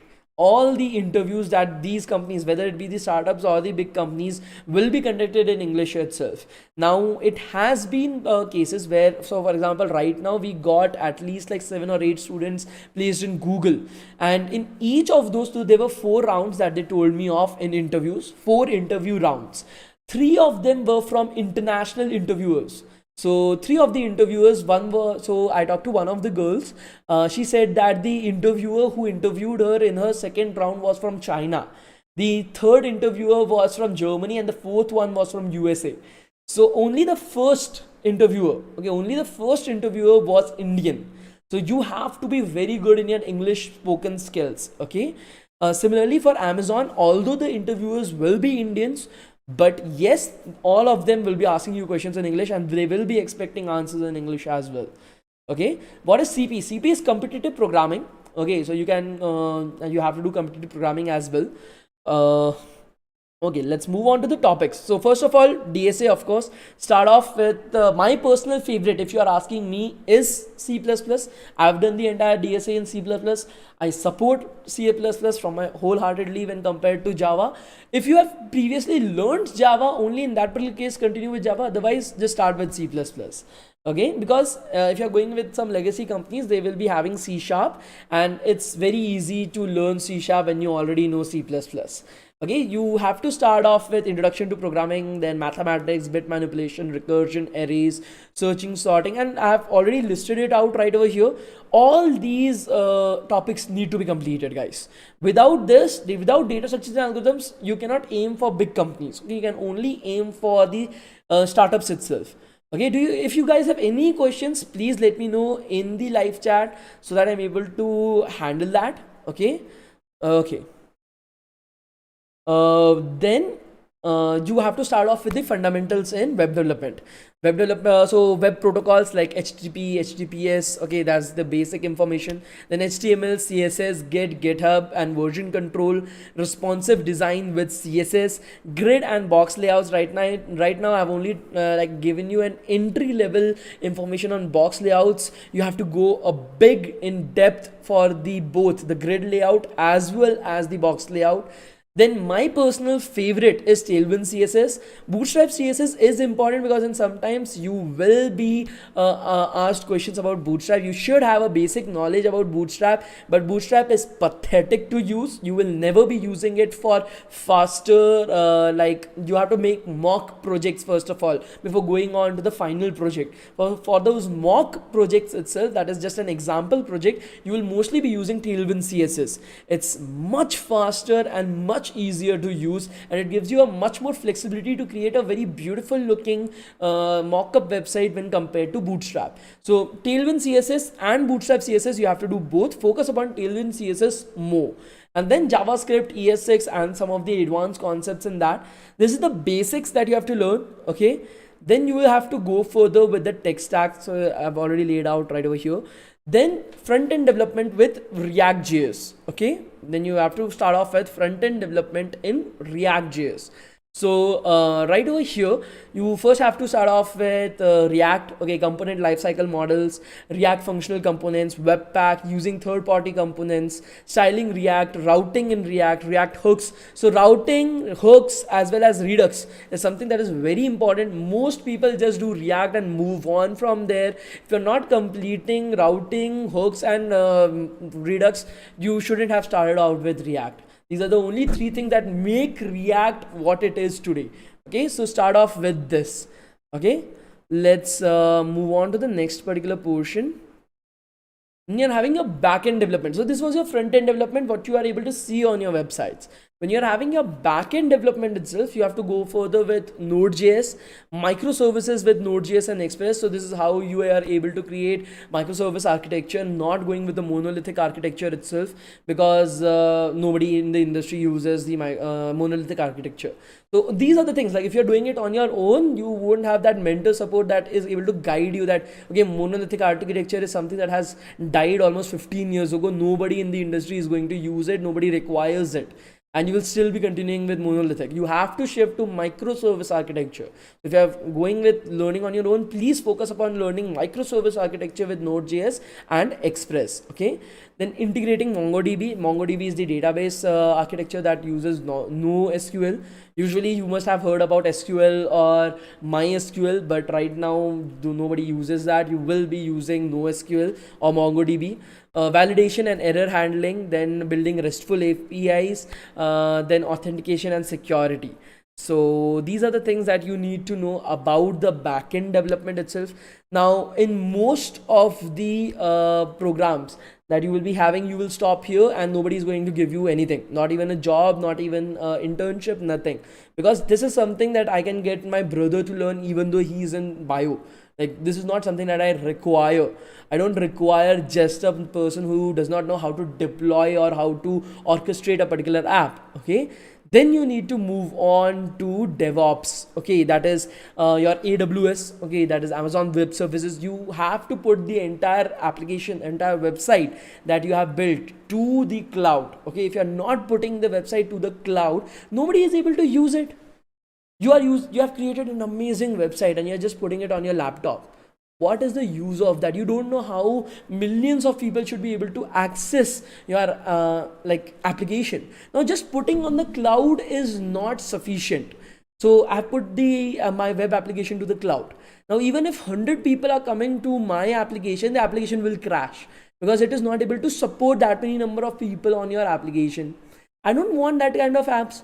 Speaker 1: all the interviews that these companies, whether it be the startups or the big companies, will be conducted in English itself. Now it has been cases where, so for example, right now we got at least like 7 or 8 students placed in Google, and in each of those two there were 4 rounds that they told me of in interviews, 4 interview rounds. 3 of them were from international interviewers. So 3 of the interviewers, one were, so I talked to one of the girls. She said that the interviewer who interviewed her in her second round was from China. The third interviewer was from Germany, and the fourth one was from USA. So only the first interviewer, okay, only the first interviewer was Indian. So you have to be very good in your English spoken skills, okay. Similarly for Amazon, although the interviewers will be Indians, but yes, all of them will be asking you questions in English, and they will be expecting answers in English as well. Okay, what is CP? CP is competitive programming. Okay, so you can you have to do competitive programming as well. Okay, let's move on to the topics. So first of all, DSA, of course. Start off with my personal favorite, if you are asking me, is C++. I've done the entire DSA in C++. I support C++ from my wholeheartedly when compared to Java. If you have previously learned Java, only in that particular case continue with Java. Otherwise, just start with C++. Okay, because if you're going with some legacy companies, they will be having C#, and it's very easy to learn C# when you already know C++. Okay, you have to start off with introduction to programming, then mathematics, bit manipulation, recursion, arrays, searching, sorting, and I have already listed it out right over here. All these topics need to be completed, guys. Without this, without data structures and algorithms, you cannot aim for big companies. Okay, you can only aim for the startups itself. Okay, if you guys have any questions, please let me know in the live chat so that I'm able to handle that. Okay. Okay. Then you have to start off with the fundamentals in web development. So web protocols like HTTP, HTTPS, okay, that's the basic information. Then HTML, CSS, Git, GitHub, and version control, responsive design with CSS, grid and box layouts. Right now I've only like given you an entry level information on box layouts. You have to go a big in depth for the both the grid layout as well as the box layout. Then my personal favorite is Tailwind CSS. Bootstrap CSS is important because in sometimes you will be asked questions about Bootstrap. You should have a basic knowledge about Bootstrap, but Bootstrap is pathetic to use. You will never be using it for faster, like you have to make mock projects first of all before going on to the final project. For those mock projects itself, that is just an example project, you will mostly be using Tailwind CSS. It's much faster and much easier to use, and it gives you a much more flexibility to create a very beautiful looking mock-up website when compared to Bootstrap. So Tailwind CSS and Bootstrap CSS, you have to do both. Focus upon Tailwind CSS more, and then JavaScript, ES6, and some of the advanced concepts in that. This is the basics that you have to learn. Okay, then you will have to go further with the tech stack. So I've already laid out right over here. Then front-end development with React.js. Okay, then you have to start off with front-end development in React.js. So right over here, you first have to start off with React, okay, component lifecycle models, React functional components, Webpack, using third-party components, styling React, routing in React, React hooks. So routing, hooks, as well as Redux is something that is very important. Most people just do React and move on from there. If you're not completing routing, hooks, and Redux, you shouldn't have started out with React. These are the only 3 things that make React what it is today. Okay, so start off with this. Okay, let's move on to the next particular portion. When you're having a backend development, so this was your front-end development, what you are able to see on your websites. When you're having your backend development itself, you have to go further with Node.js, microservices with Node.js and Express. So this is how you are able to create microservice architecture, not going with the monolithic architecture itself, because nobody in the industry uses the monolithic architecture. So these are the things, like if you're doing it on your own, you won't have that mentor support that is able to guide you that, okay, monolithic architecture is something that has died almost 15 years ago. Nobody in the industry is going to use it. Nobody requires it. And you will still be continuing with monolithic. You have to shift to microservice architecture. If you are going with learning on your own, please focus upon learning microservice architecture with Node.js and Express. Okay. Then integrating MongoDB is the database architecture that uses no SQL. Usually you must have heard about SQL or MySQL, but right now nobody uses that. You will be using NoSQL or MongoDB. Validation and error handling, then building RESTful APIs, then authentication and security. So these are the things that you need to know about the backend development itself. Now, in most of the programs that you will be having, you will stop here and nobody is going to give you anything, not even a job, not even internship, nothing, because this is something that I can get my brother to learn even though he's in bio. Like, this is not something that I require. I don't require just a person who does not know how to deploy or how to orchestrate a particular app. Okay, then you need to move on to DevOps. Okay, that is your AWS. Okay, that is Amazon Web Services. You have to put the entire application, entire website that you have built to the cloud. Okay, if you are not putting the website to the cloud, nobody is able to use it. You have created an amazing website and you're just putting it on your laptop. What is the use of that? You don't know how millions of people should be able to access your application. Now, just putting on the cloud is not sufficient. So I put the my web application to the cloud. Now, even if 100 people are coming to my application, the application will crash because it is not able to support that many number of people on your application. I don't want that kind of apps.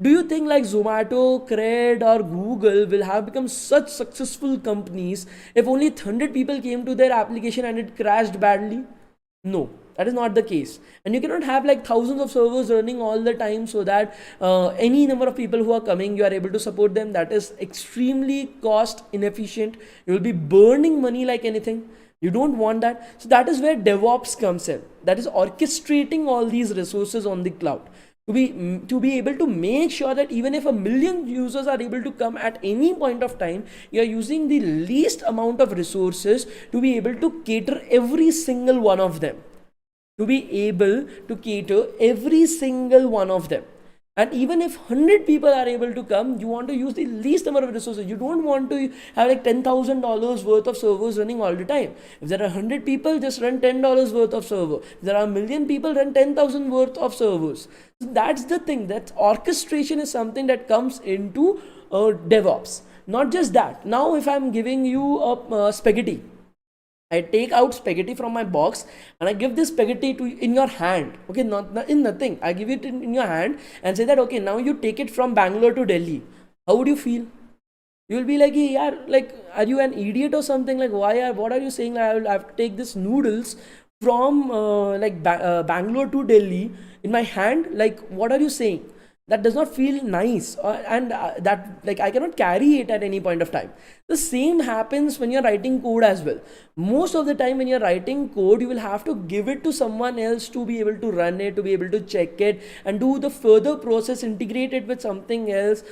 Speaker 1: Do you think like Zomato, Cred or Google will have become such successful companies if only 100 people came to their application and it crashed badly? No, that is not the case. And you cannot have like thousands of servers running all the time so that any number of people who are coming, you are able to support them. That is extremely cost inefficient. You will be burning money like anything. You don't want that. So that is where DevOps comes in. That is orchestrating all these resources on the cloud. To be able to make sure that even if 1,000,000 users are able to come at any point of time, you are using the least amount of resources to be able to cater every single one of them. To be able to cater every single one of them. And even if 100 people are able to come, you want to use the least number of resources. You don't want to have like $10,000 worth of servers running all the time. If there are 100 people, just run $10 worth of server. If there are 1,000,000 people, run 10,000 worth of servers. So that's the thing. That orchestration is something that comes into DevOps. Not just that. Now, if I'm giving you a spaghetti, I take out spaghetti from my box and I give this spaghetti to in your hand. Okay, not in nothing. I give it in your hand and say that, okay, now you take it from Bangalore to Delhi. How would you feel? You will be like, hey, yaar, like, are you an idiot or something? Like, what are you saying? Like, I will have to take this noodles from Bangalore to Delhi in my hand. Like, what are you saying? That does not feel nice, and that, like, I cannot carry it at any point of time. The same happens when you're writing code as well. Most of the time when you're writing code, you will have to give it to someone else to be able to run it, to be able to check it and do the further process, integrate it with something else,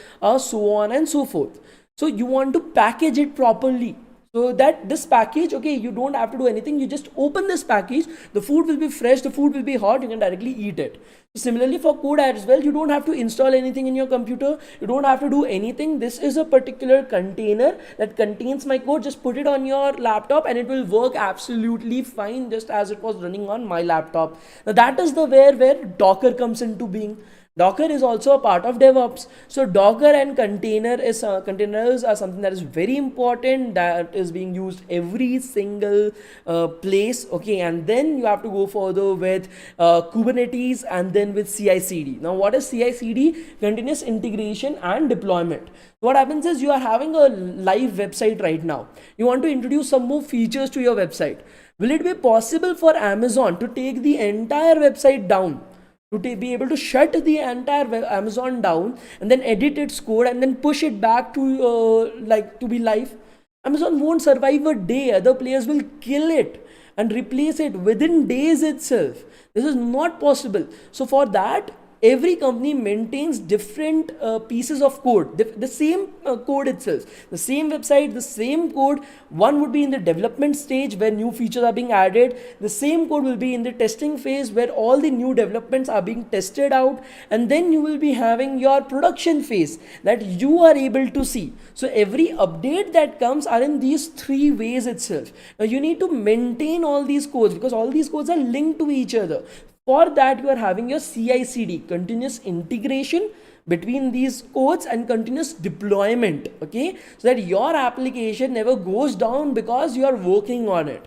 Speaker 1: so on and so forth. So you want to package it properly, so that this package, okay, you don't have to do anything. You just open this package, the food will be fresh, the food will be hot, you can directly eat it. Similarly for code as well, you don't have to install anything in your computer, you don't have to do anything. This is a particular container that contains my code. Just put it on your laptop and it will work absolutely fine, just as it was running on my laptop. Now that is the where Docker comes into being. Docker is also a part of DevOps. So Docker and containers are something that is very important, that is being used every single place. Okay, and then you have to go further with Kubernetes and then with CI/CD. Now, what is CI/CD? Continuous integration and deployment. What happens is you are having a live website right now. You want to introduce some more features to your website. Will it be possible for Amazon to take the entire website down? To be able to shut the entire Amazon down and then edit its code and then push it back to to be live? Amazon won't survive a day. Other players will kill it and replace it within days itself. This is not possible. So for that, every company maintains different pieces of code, the same code itself, the same website, the same code. One would be in the development stage where new features are being added, the same code will be in the testing phase where all the new developments are being tested out, and then you will be having your production phase that you are able to see. So every update that comes are in these three ways itself. Now you need to maintain all these codes because all these codes are linked to each other. For that, you are having your CI/CD, continuous integration between these codes, and continuous deployment, okay, so that your application never goes down because you are working on it,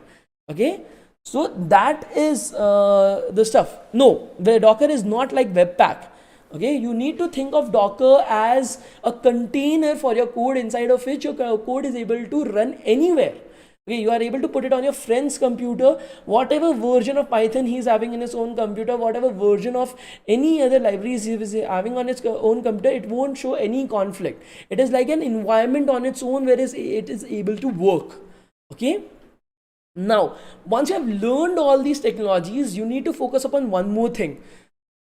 Speaker 1: okay. So that is the stuff. No, the Docker is not like Webpack, okay. You need to think of Docker as a container for your code, inside of which your code is able to run anywhere. Okay, you are able to put it on your friend's computer, whatever version of Python he is having in his own computer, whatever version of any other libraries he is having on his own computer, it won't show any conflict. It is like an environment on its own where it is able to work, okay. Now, once you have learned all these technologies, you need to focus upon one more thing.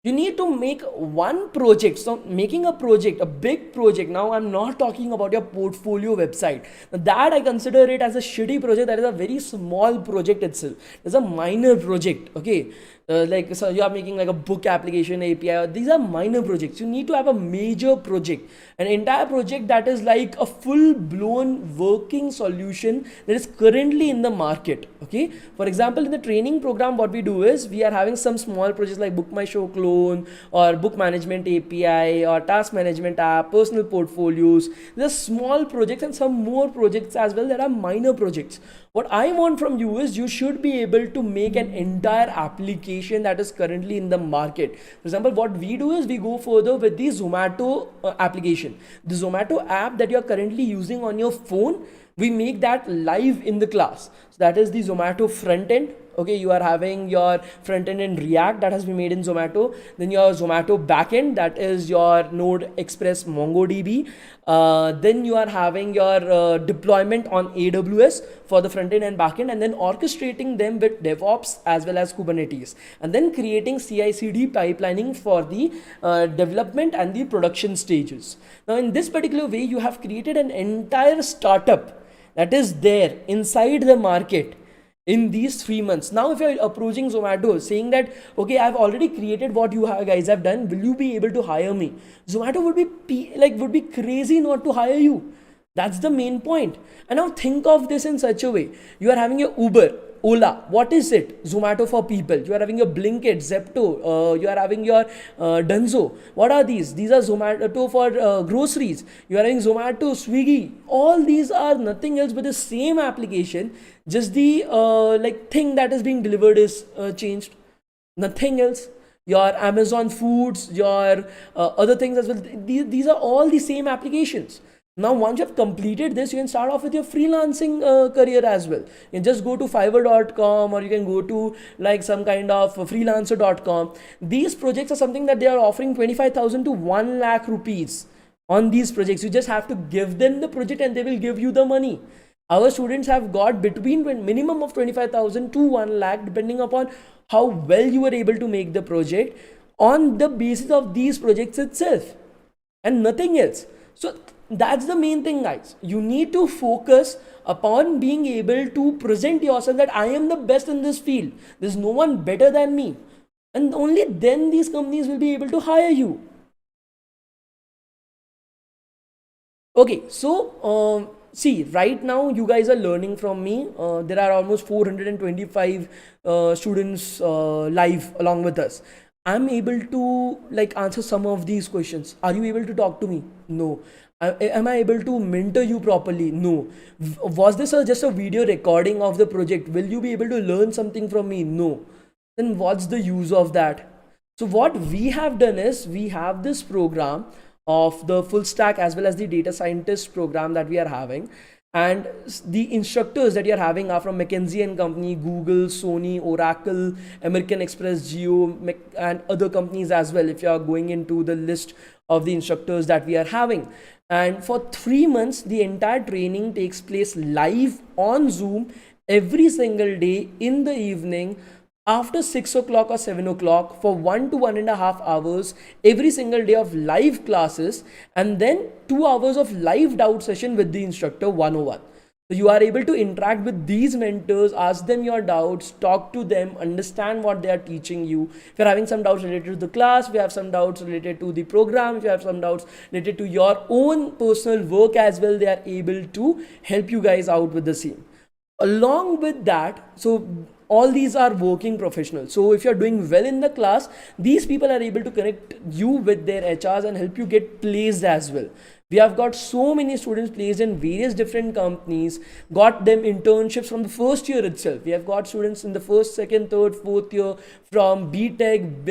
Speaker 1: You need to make one project. So making a project, a big project, now I'm not talking about your portfolio website. Now that I consider it as a shitty project. That is a very small project itself. It's a minor project, okay. Like, so you are making like a book application API. These are minor projects. You need to have a major project, an entire project that is like a full-blown working solution that is currently in the market, okay. For example, in the training program, what we do is we are having some small projects like Book My Show clone, or book management API, or task management app, personal portfolios. There's small projects and some more projects as well that are minor projects. What I want from you is you should be able to make an entire application that is currently in the market. For example, what we do is we go further with the Zomato application. The Zomato app that you are currently using on your phone, we make that live in the class. So that is the Zomato front end. Okay, you are having your front end in React that has been made in Zomato. Then your Zomato backend, that is your Node Express MongoDB. Then you are having your deployment on AWS for the front end and backend, and then orchestrating them with DevOps as well as Kubernetes, and then creating CI/CD pipelining for the development and the production stages. Now, in this particular way, you have created an entire startup that is there inside the market in these 3 months. Now, if you're approaching Zomato saying that, okay, I've already created what you guys have done, will you be able to hire me? Zomato would be crazy not to hire you. That's the main point. And now think of this in such a way. You are having your Uber, Ola. What is it? Zomato for people. You are having your Blinkit, Zepto. You are having your Dunzo. What are these? These are Zomato for groceries. You are having Zomato, Swiggy. All these are nothing else but the same application. Just the thing that is being delivered is changed. Nothing else. Your Amazon Foods, your other things as well. These are all the same applications. Now, once you have completed this, you can start off with your freelancing career as well. You can just go to fiverr.com, or you can go to like some kind of freelancer.com. These projects are something that they are offering 25,000 to 1 lakh rupees on these projects. You just have to give them the project and they will give you the money. Our students have got between minimum of 25,000 to 1 lakh, depending upon how well you were able to make the project on the basis of these projects itself and nothing else. So that's the main thing, guys. You need to focus upon being able to present yourself that I am the best in this field. There's no one better than me. And only then these companies will be able to hire you. Okay, so see, right now you guys are learning from me. There are almost 425 students live along with us. I'm able to like answer some of these questions. Are you able to talk to me? No. Am I able to mentor you properly? No. Was this just a video recording of the project? Will you be able to learn something from me? No. Then what's the use of that? So what we have done is we have this program of the full stack as well as the data scientist program that we are having, and the instructors that you are having are from McKinsey and Company, Google, Sony, Oracle, American Express, Geo, and other companies as well, if you are going into the list of the instructors that we are having. And for 3 months, the entire training takes place live on Zoom every single day in the evening after 6 o'clock or 7 o'clock for 1 to 1.5 hours every single day of live classes, and then 2 hours of live doubt session with the instructor 101. So you are able to interact with these mentors, ask them your doubts, talk to them, understand what they are teaching you. If you're having some doubts related to the class, if you have some doubts related to the program, if you have some doubts related to your own personal work as well, they are able to help you guys out with the same. Along with that, so all these are working professionals. So if you're doing well in the class, these people are able to connect you with their HRs and help you get placed as well. We have got so many students placed in various different companies, got them internships from the first year itself. We have got students in the first, second, third, fourth year from BTech,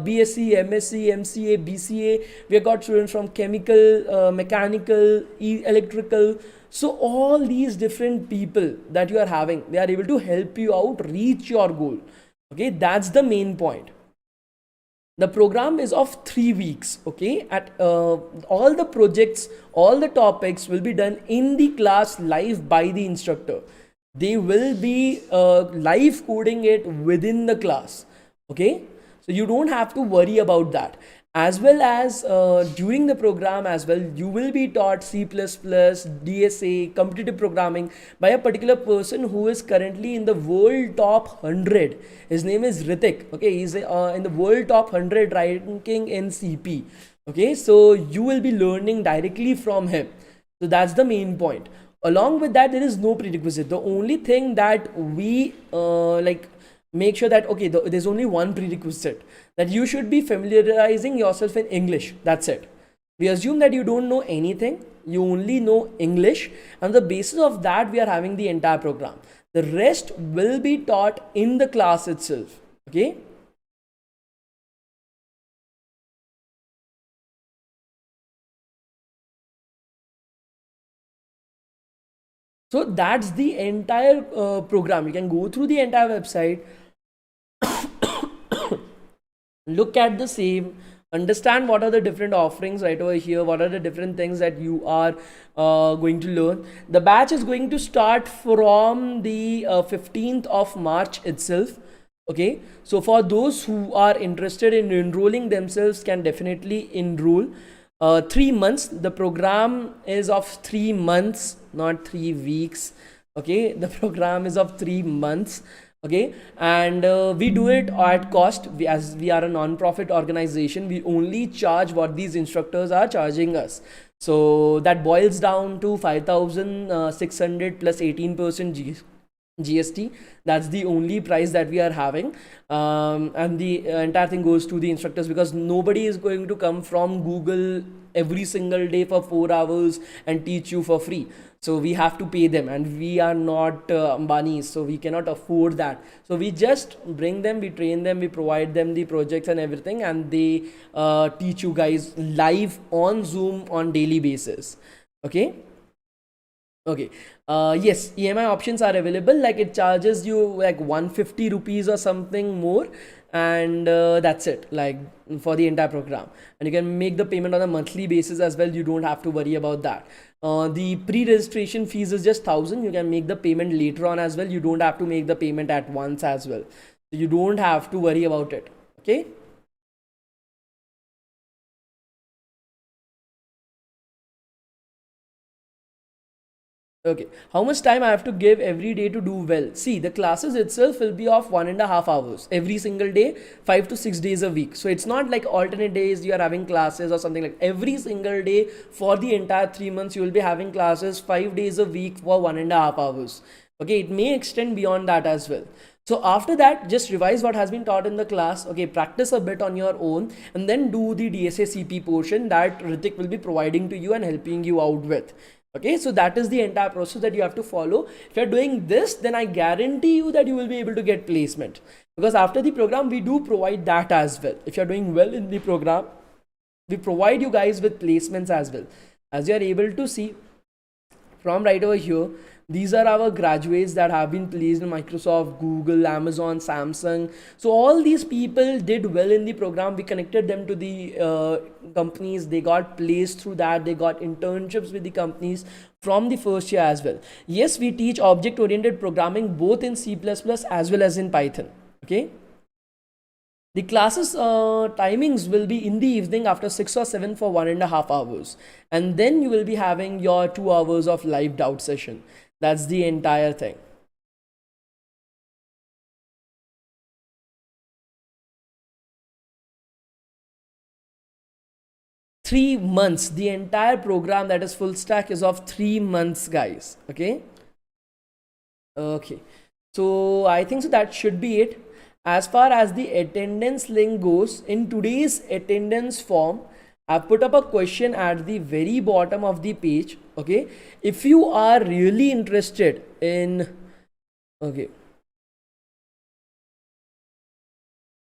Speaker 1: BSc, MSc, MCA, BCA. We have got students from chemical, mechanical, electrical. So all these different people that you are having, they are able to help you out reach your goal. Okay, that's the main point. The program is of 3 weeks. Okay, at all the projects, all the topics will be done in the class live by the instructor. They will be live coding it within the class. Okay, so you don't have to worry about that. As well as during the program as well, you will be taught C++, DSA, competitive programming by a particular person who is currently in the world top 100. His name is Ritik. Okay, he's in the world top 100 ranking in CP. Okay, so you will be learning directly from him. So that's the main point. Along with that, there is no prerequisite. The only thing that we make sure that, okay, there's only one prerequisite, that you should be familiarizing yourself in English. That's it. We assume that you don't know anything, you only know English, and the basis of that we are having the entire program. The rest will be taught in the class itself. Okay. So that's the entire program. You can go through the entire website, look at the same, understand what are the different offerings right over here, what are the different things that you are going to learn. The batch is going to start from the 15th of March itself. Okay, so for those who are interested in enrolling themselves, can definitely enroll. 3 months, the program is of 3 months, not 3 weeks. Okay, the program is of 3 months. Okay, and we do it at cost. As we are a non-profit organization, we only charge what these instructors are charging us. So that boils down to 5,600 plus 18% GST. That's the only price that we are having, and the entire thing goes to the instructors, because nobody is going to come from Google every single day for 4 hours and teach you for free. So we have to pay them, and we are not Ambani's, so we cannot afford that. So we just bring them, we train them, we provide them the projects and everything, and they teach you guys live on Zoom on daily basis. Okay. Okay, yes, EMI options are available. Like, it charges you like 150 rupees or something more, and that's it, like, for the entire program. And you can make the payment on a monthly basis as well. You don't have to worry about that. The pre-registration fees is just 1,000. You can make the payment later on as well. You don't have to make the payment at once as well. So you don't have to worry about it. Okay. Okay, how much time I have to give every day to do well? See, the classes itself will be of 1.5 hours every single day, 5 to 6 days a week. So it's not like alternate days you are having classes or something. Like, every single day for the entire 3 months you will be having classes 5 days a week for 1.5 hours. Okay, it may extend beyond that as well. So after that, just revise what has been taught in the class. Okay, practice a bit on your own, and then do the DSA CP portion that Ritik will be providing to you and helping you out with. Okay, so that is the entire process that you have to follow. If you're doing this, then I guarantee you that you will be able to get placement, because after the program we do provide that as well. If you're doing well in the program, we provide you guys with placements as well. As you are able to see from right over here, these are our graduates that have been placed in Microsoft, Google, Amazon, Samsung. So all these people did well in the program. We connected them to the companies. They got placed through that. They got internships with the companies from the first year as well. Yes, we teach object-oriented programming both in C++ as well as in Python. Okay. The classes timings will be in the evening after 6 or 7 for 1.5 hours, and then you will be having your 2 hours of live doubt session. That's the entire thing. 3 months. The entire program that is full stack is of 3 months, guys. Okay. Okay. So I think so that should be it. As far as the attendance link goes, in today's attendance form, I've put up a question at the very bottom of the page. Okay. If you are really interested in, okay,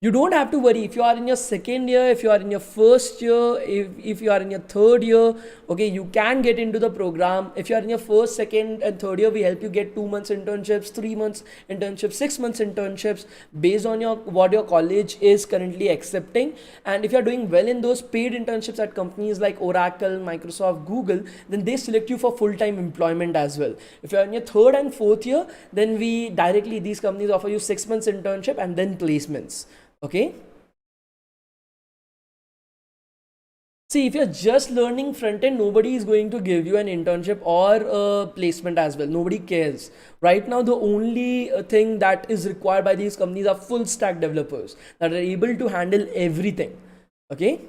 Speaker 1: you don't have to worry if you are in your second year, if you are in your first year, if you are in your third year. Okay, you can get into the program. If you are in your first, second and third year, we help you get 2 months internships, 3 months internships, 6 months internships based on your what your college is currently accepting. And if you are doing well in those paid internships at companies like Oracle, Microsoft, Google, then they select you for full-time employment as well. If you are in your third and fourth year, then we directly, these companies offer you 6 months internship and then placements. Okay. See, if you're just learning front end, nobody is going to give you an internship or a placement as well. Nobody cares. Right now, the only thing that is required by these companies are full stack developers that are able to handle everything. Okay.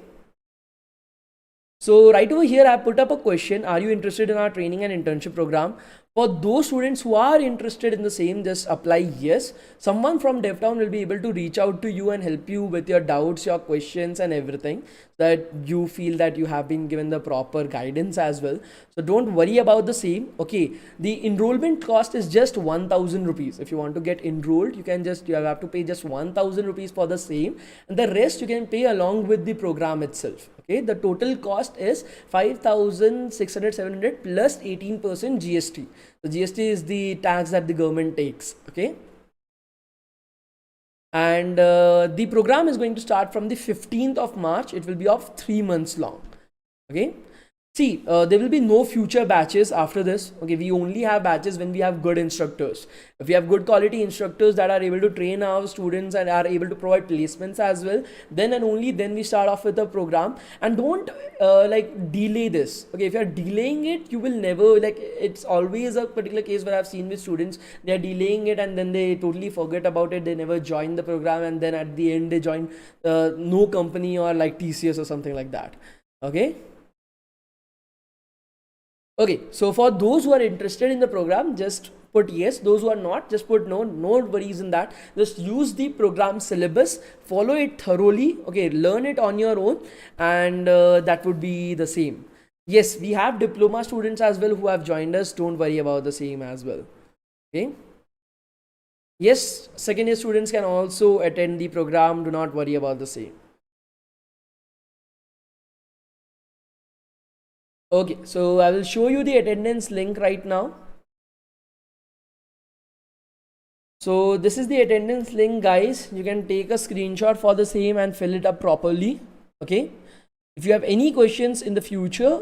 Speaker 1: So right over here, I put up a question. Are you interested in our training and internship program? For those students who are interested in the same, just apply yes. Someone from DevTown will be able to reach out to you and help you with your doubts, your questions and everything, that you feel that you have been given the proper guidance as well. So don't worry about the same. Okay, the enrollment cost is just 1000 rupees. If you want to get enrolled, you have to pay just 1000 rupees for the same, and the rest you can pay along with the program itself. Okay, the total cost is 5600 700 plus 18% GST. The GST is the tax that the government takes. Okay, and the program is going to start from the 15th of March. It will be of 3 months long. Okay. See, there will be no future batches after this. Okay, we only have batches when we have good instructors. If we have good quality instructors that are able to train our students and are able to provide placements as well, then and only then we start off with the program. And don't like delay this. Okay, if you are delaying it, you will never, like, it's always a particular case where I've seen with students, they are delaying it and then they totally forget about it. They never join the program, and then at the end they join no company or like TCS or something like that. Okay. Okay, so for those who are interested in the program, just put yes. Those who are not, just put no. No worries in that. Just use the program syllabus, follow it thoroughly. Okay, learn it on your own, and that would be the same. Yes, we have diploma students as well who have joined us. Don't worry about the same as well. Okay. Yes, second year students can also attend the program. Do not worry about the same. Okay, so I will show you the attendance link right now. So this is the attendance link, guys. You can take a screenshot for the same and fill it up properly. Okay. If you have any questions in the future,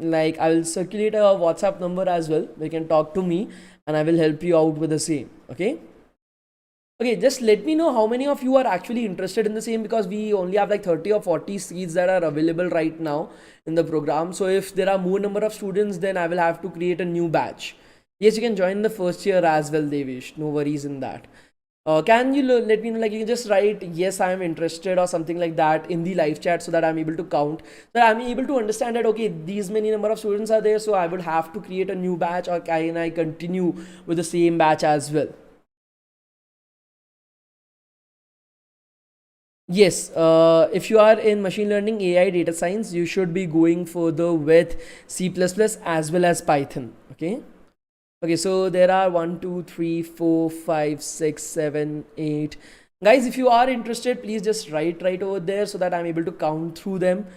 Speaker 1: like, I will circulate a WhatsApp number as well. You can talk to me and I will help you out with the same. Okay. Okay, just let me know how many of you are actually interested in the same, because we only have like 30 or 40 seats that are available right now in the program. So if there are more number of students, then I will have to create a new batch. Yes, you can join the first year as well, Devish. No worries in that. Can you let me know, like, you can just write yes, I am interested or something like that in the live chat, so that I'm able to count, so that I'm able to understand that okay, these many number of students are there, so I would have to create a new batch, or can I continue with the same batch as well? Yes, if you are in machine learning, AI, data science, you should be going further with C++ as well as Python. Okay. Okay, so there are 1, 2, 3, 4, 5, 6, 7, 8. Guys, if you are interested, please just write right over there so that I'm able to count through them.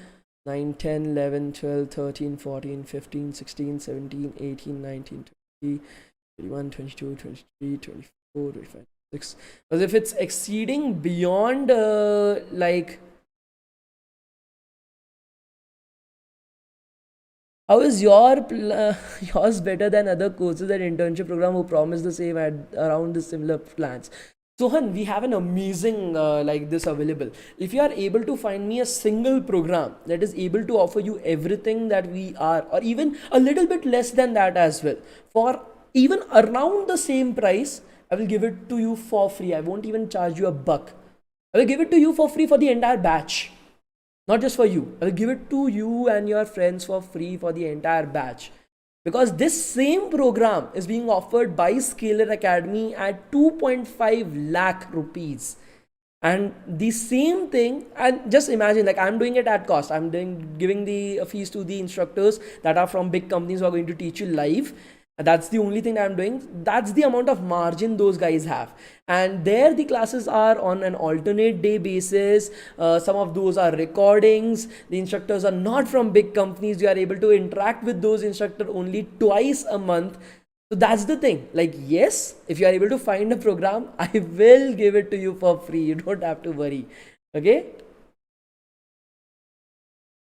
Speaker 1: 9, 10, 11, 12, 13, 14, 15, 16, 17, 18, 19, 20, 21, 22, 23, 24, 25. Because if it's exceeding beyond like, how is yours better than other courses and internship program who promise the same at around the similar plans? Sohan, we have an amazing like this available. If you are able to find me a single program that is able to offer you everything that we are, or even a little bit less than that as well, for even around the same price, I will give it to you for free. I won't even charge you a buck. I will give it to you for free for the entire batch. Not just for you. I will give it to you and your friends for free for the entire batch. Because this same program is being offered by Scalar Academy at 2.5 lakh rupees. And the same thing, and just imagine, like, I'm doing it at cost. I'm giving the fees to the instructors that are from big companies who are going to teach you live. That's the only thing I'm doing. That's the amount of margin those guys have. And there the classes are on an alternate day basis. Some of those are recordings. The instructors are not from big companies. You are able to interact with those instructors only twice a month. So that's the thing. Like, yes, if you are able to find a program, I will give it to you for free. You don't have to worry. Okay.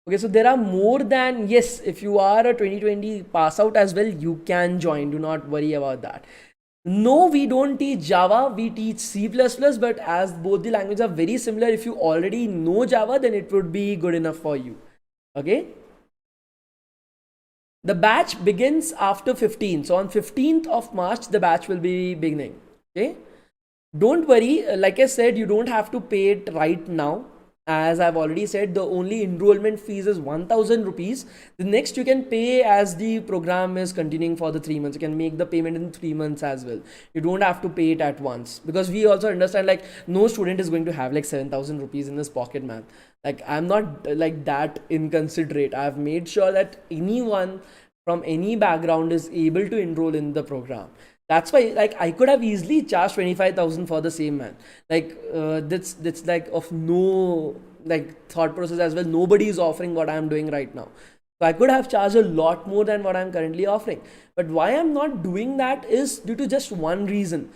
Speaker 1: Okay, so there are more than, yes, if you are a 2020 pass out as well, you can join. Do not worry about that. No, we don't teach Java, we teach C++, but as both the languages are very similar, if you already know Java, then it would be good enough for you. Okay. The batch begins after 15. So on 15th of March, the batch will be beginning. Okay. Don't worry, like I said, you don't have to pay it right now. As I've already said, the only enrollment fees is 1000 rupees. The next you can pay as the program is continuing for the 3 months. You can make the payment in 3 months as well. You don't have to pay it at once, because we also understand like no student is going to have like 7000 rupees in his pocket, man. Like, I'm not like that inconsiderate. I've made sure that anyone from any background is able to enroll in the program. That's why, like, I could have easily charged 25,000 for the same, man. Like, that's like of no like thought process as well. Nobody is offering what I'm doing right now. So I could have charged a lot more than what I'm currently offering. But why I'm not doing that is due to just one reason.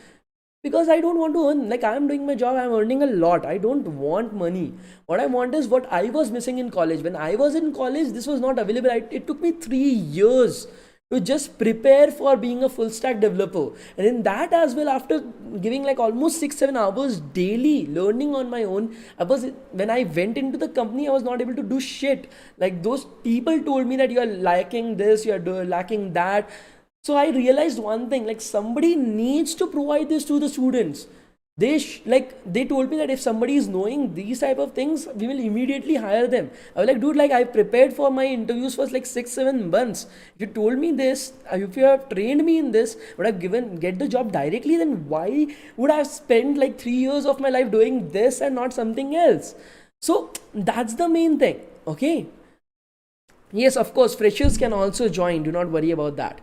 Speaker 1: Because I don't want to earn. Like, I'm doing my job, I'm earning a lot. I don't want money. What I want is what I was missing in college. When I was in college, this was not available. It took me 3 years to just prepare for being a full stack developer. And in that as well, after giving like almost 6-7 hours daily learning on my own, when I went into the company, I was not able to do shit. Like, those people told me that you are lacking this, you are lacking that. So I realized one thing, like, somebody needs to provide this to the students. They told me that if somebody is knowing these type of things, we will immediately hire them. I was like, dude, like, I prepared for my interviews for like 6-7 months. If you told me this, if you have trained me in this, would have get the job directly, then why would I have spent like 3 years of my life doing this and not something else? So that's the main thing. Okay. Yes, of course, freshers can also join. Do not worry about that.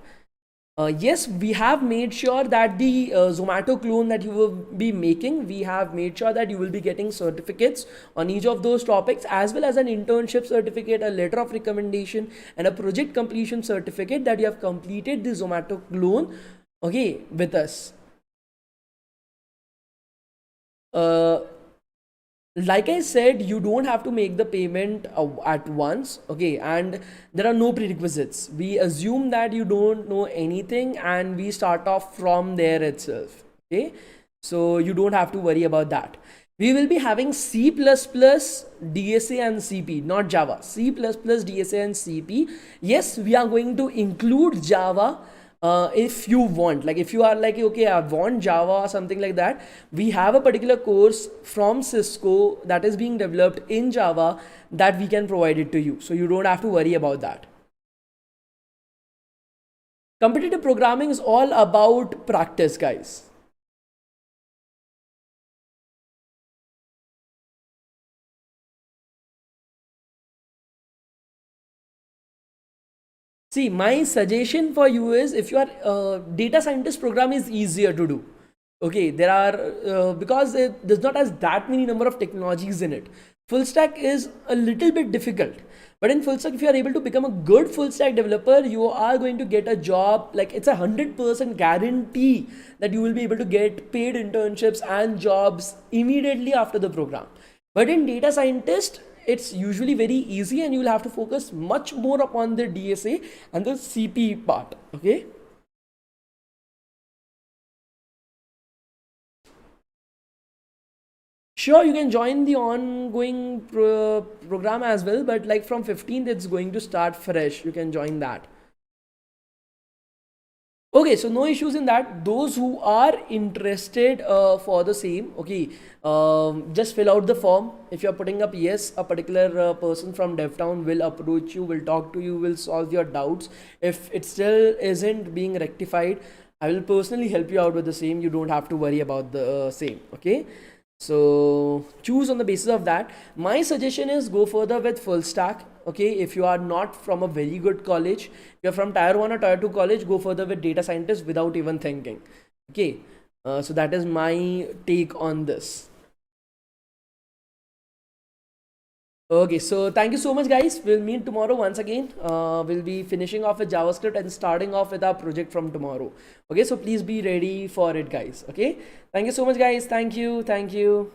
Speaker 1: Yes, we have made sure that the Zomato clone that you will be making, we have made sure that you will be getting certificates on each of those topics, as well as an internship certificate, a letter of recommendation, and a project completion certificate that you have completed the Zomato clone, okay, with us. Uh, like I said, you don't have to make the payment at once, okay, and there are no prerequisites. We assume that you don't know anything and we start off from there itself, okay, so you don't have to worry about that. We will be having C++, DSA and CP, not Java. C++, DSA and CP. Yes, we are going to include Java if you want. Like, if you are like, okay, I want Java or something like that, we have a particular course from Cisco that is being developed in Java that we can provide it to you, so you don't have to worry about that. Competitive programming is all about practice, guys. See, my suggestion for you is, if you are data scientist program is easier to do. Okay, there are because it does not has that many number of technologies in it. Full stack is a little bit difficult, but in full stack, if you are able to become a good full stack developer, you are going to get a job. Like, it's 100% guarantee that you will be able to get paid internships and jobs immediately after the program. But in data scientist, it's usually very easy, and you will have to focus much more upon the DSA and the CP part. Okay. Sure, you can join the ongoing program as well, but like from 15th it's going to start fresh. You can join that. Okay, so no issues in that. Those who are interested for the same, okay, just fill out the form. If you're putting up yes, a particular person from DevTown will approach you, will talk to you, will solve your doubts. If it still isn't being rectified, I will personally help you out with the same. You don't have to worry about the same, okay? So choose on the basis of that. My suggestion is go further with full stack. Okay, if you are not from a very good college, you're from tier 1 or tier 2 college, go further with data scientist without even thinking. Okay, so that is my take on this. Okay, so thank you so much, guys. We'll meet tomorrow once again. We'll be finishing off with JavaScript and starting off with our project from tomorrow. Okay, so please be ready for it, guys. Okay, thank you so much, guys. Thank you. Thank you.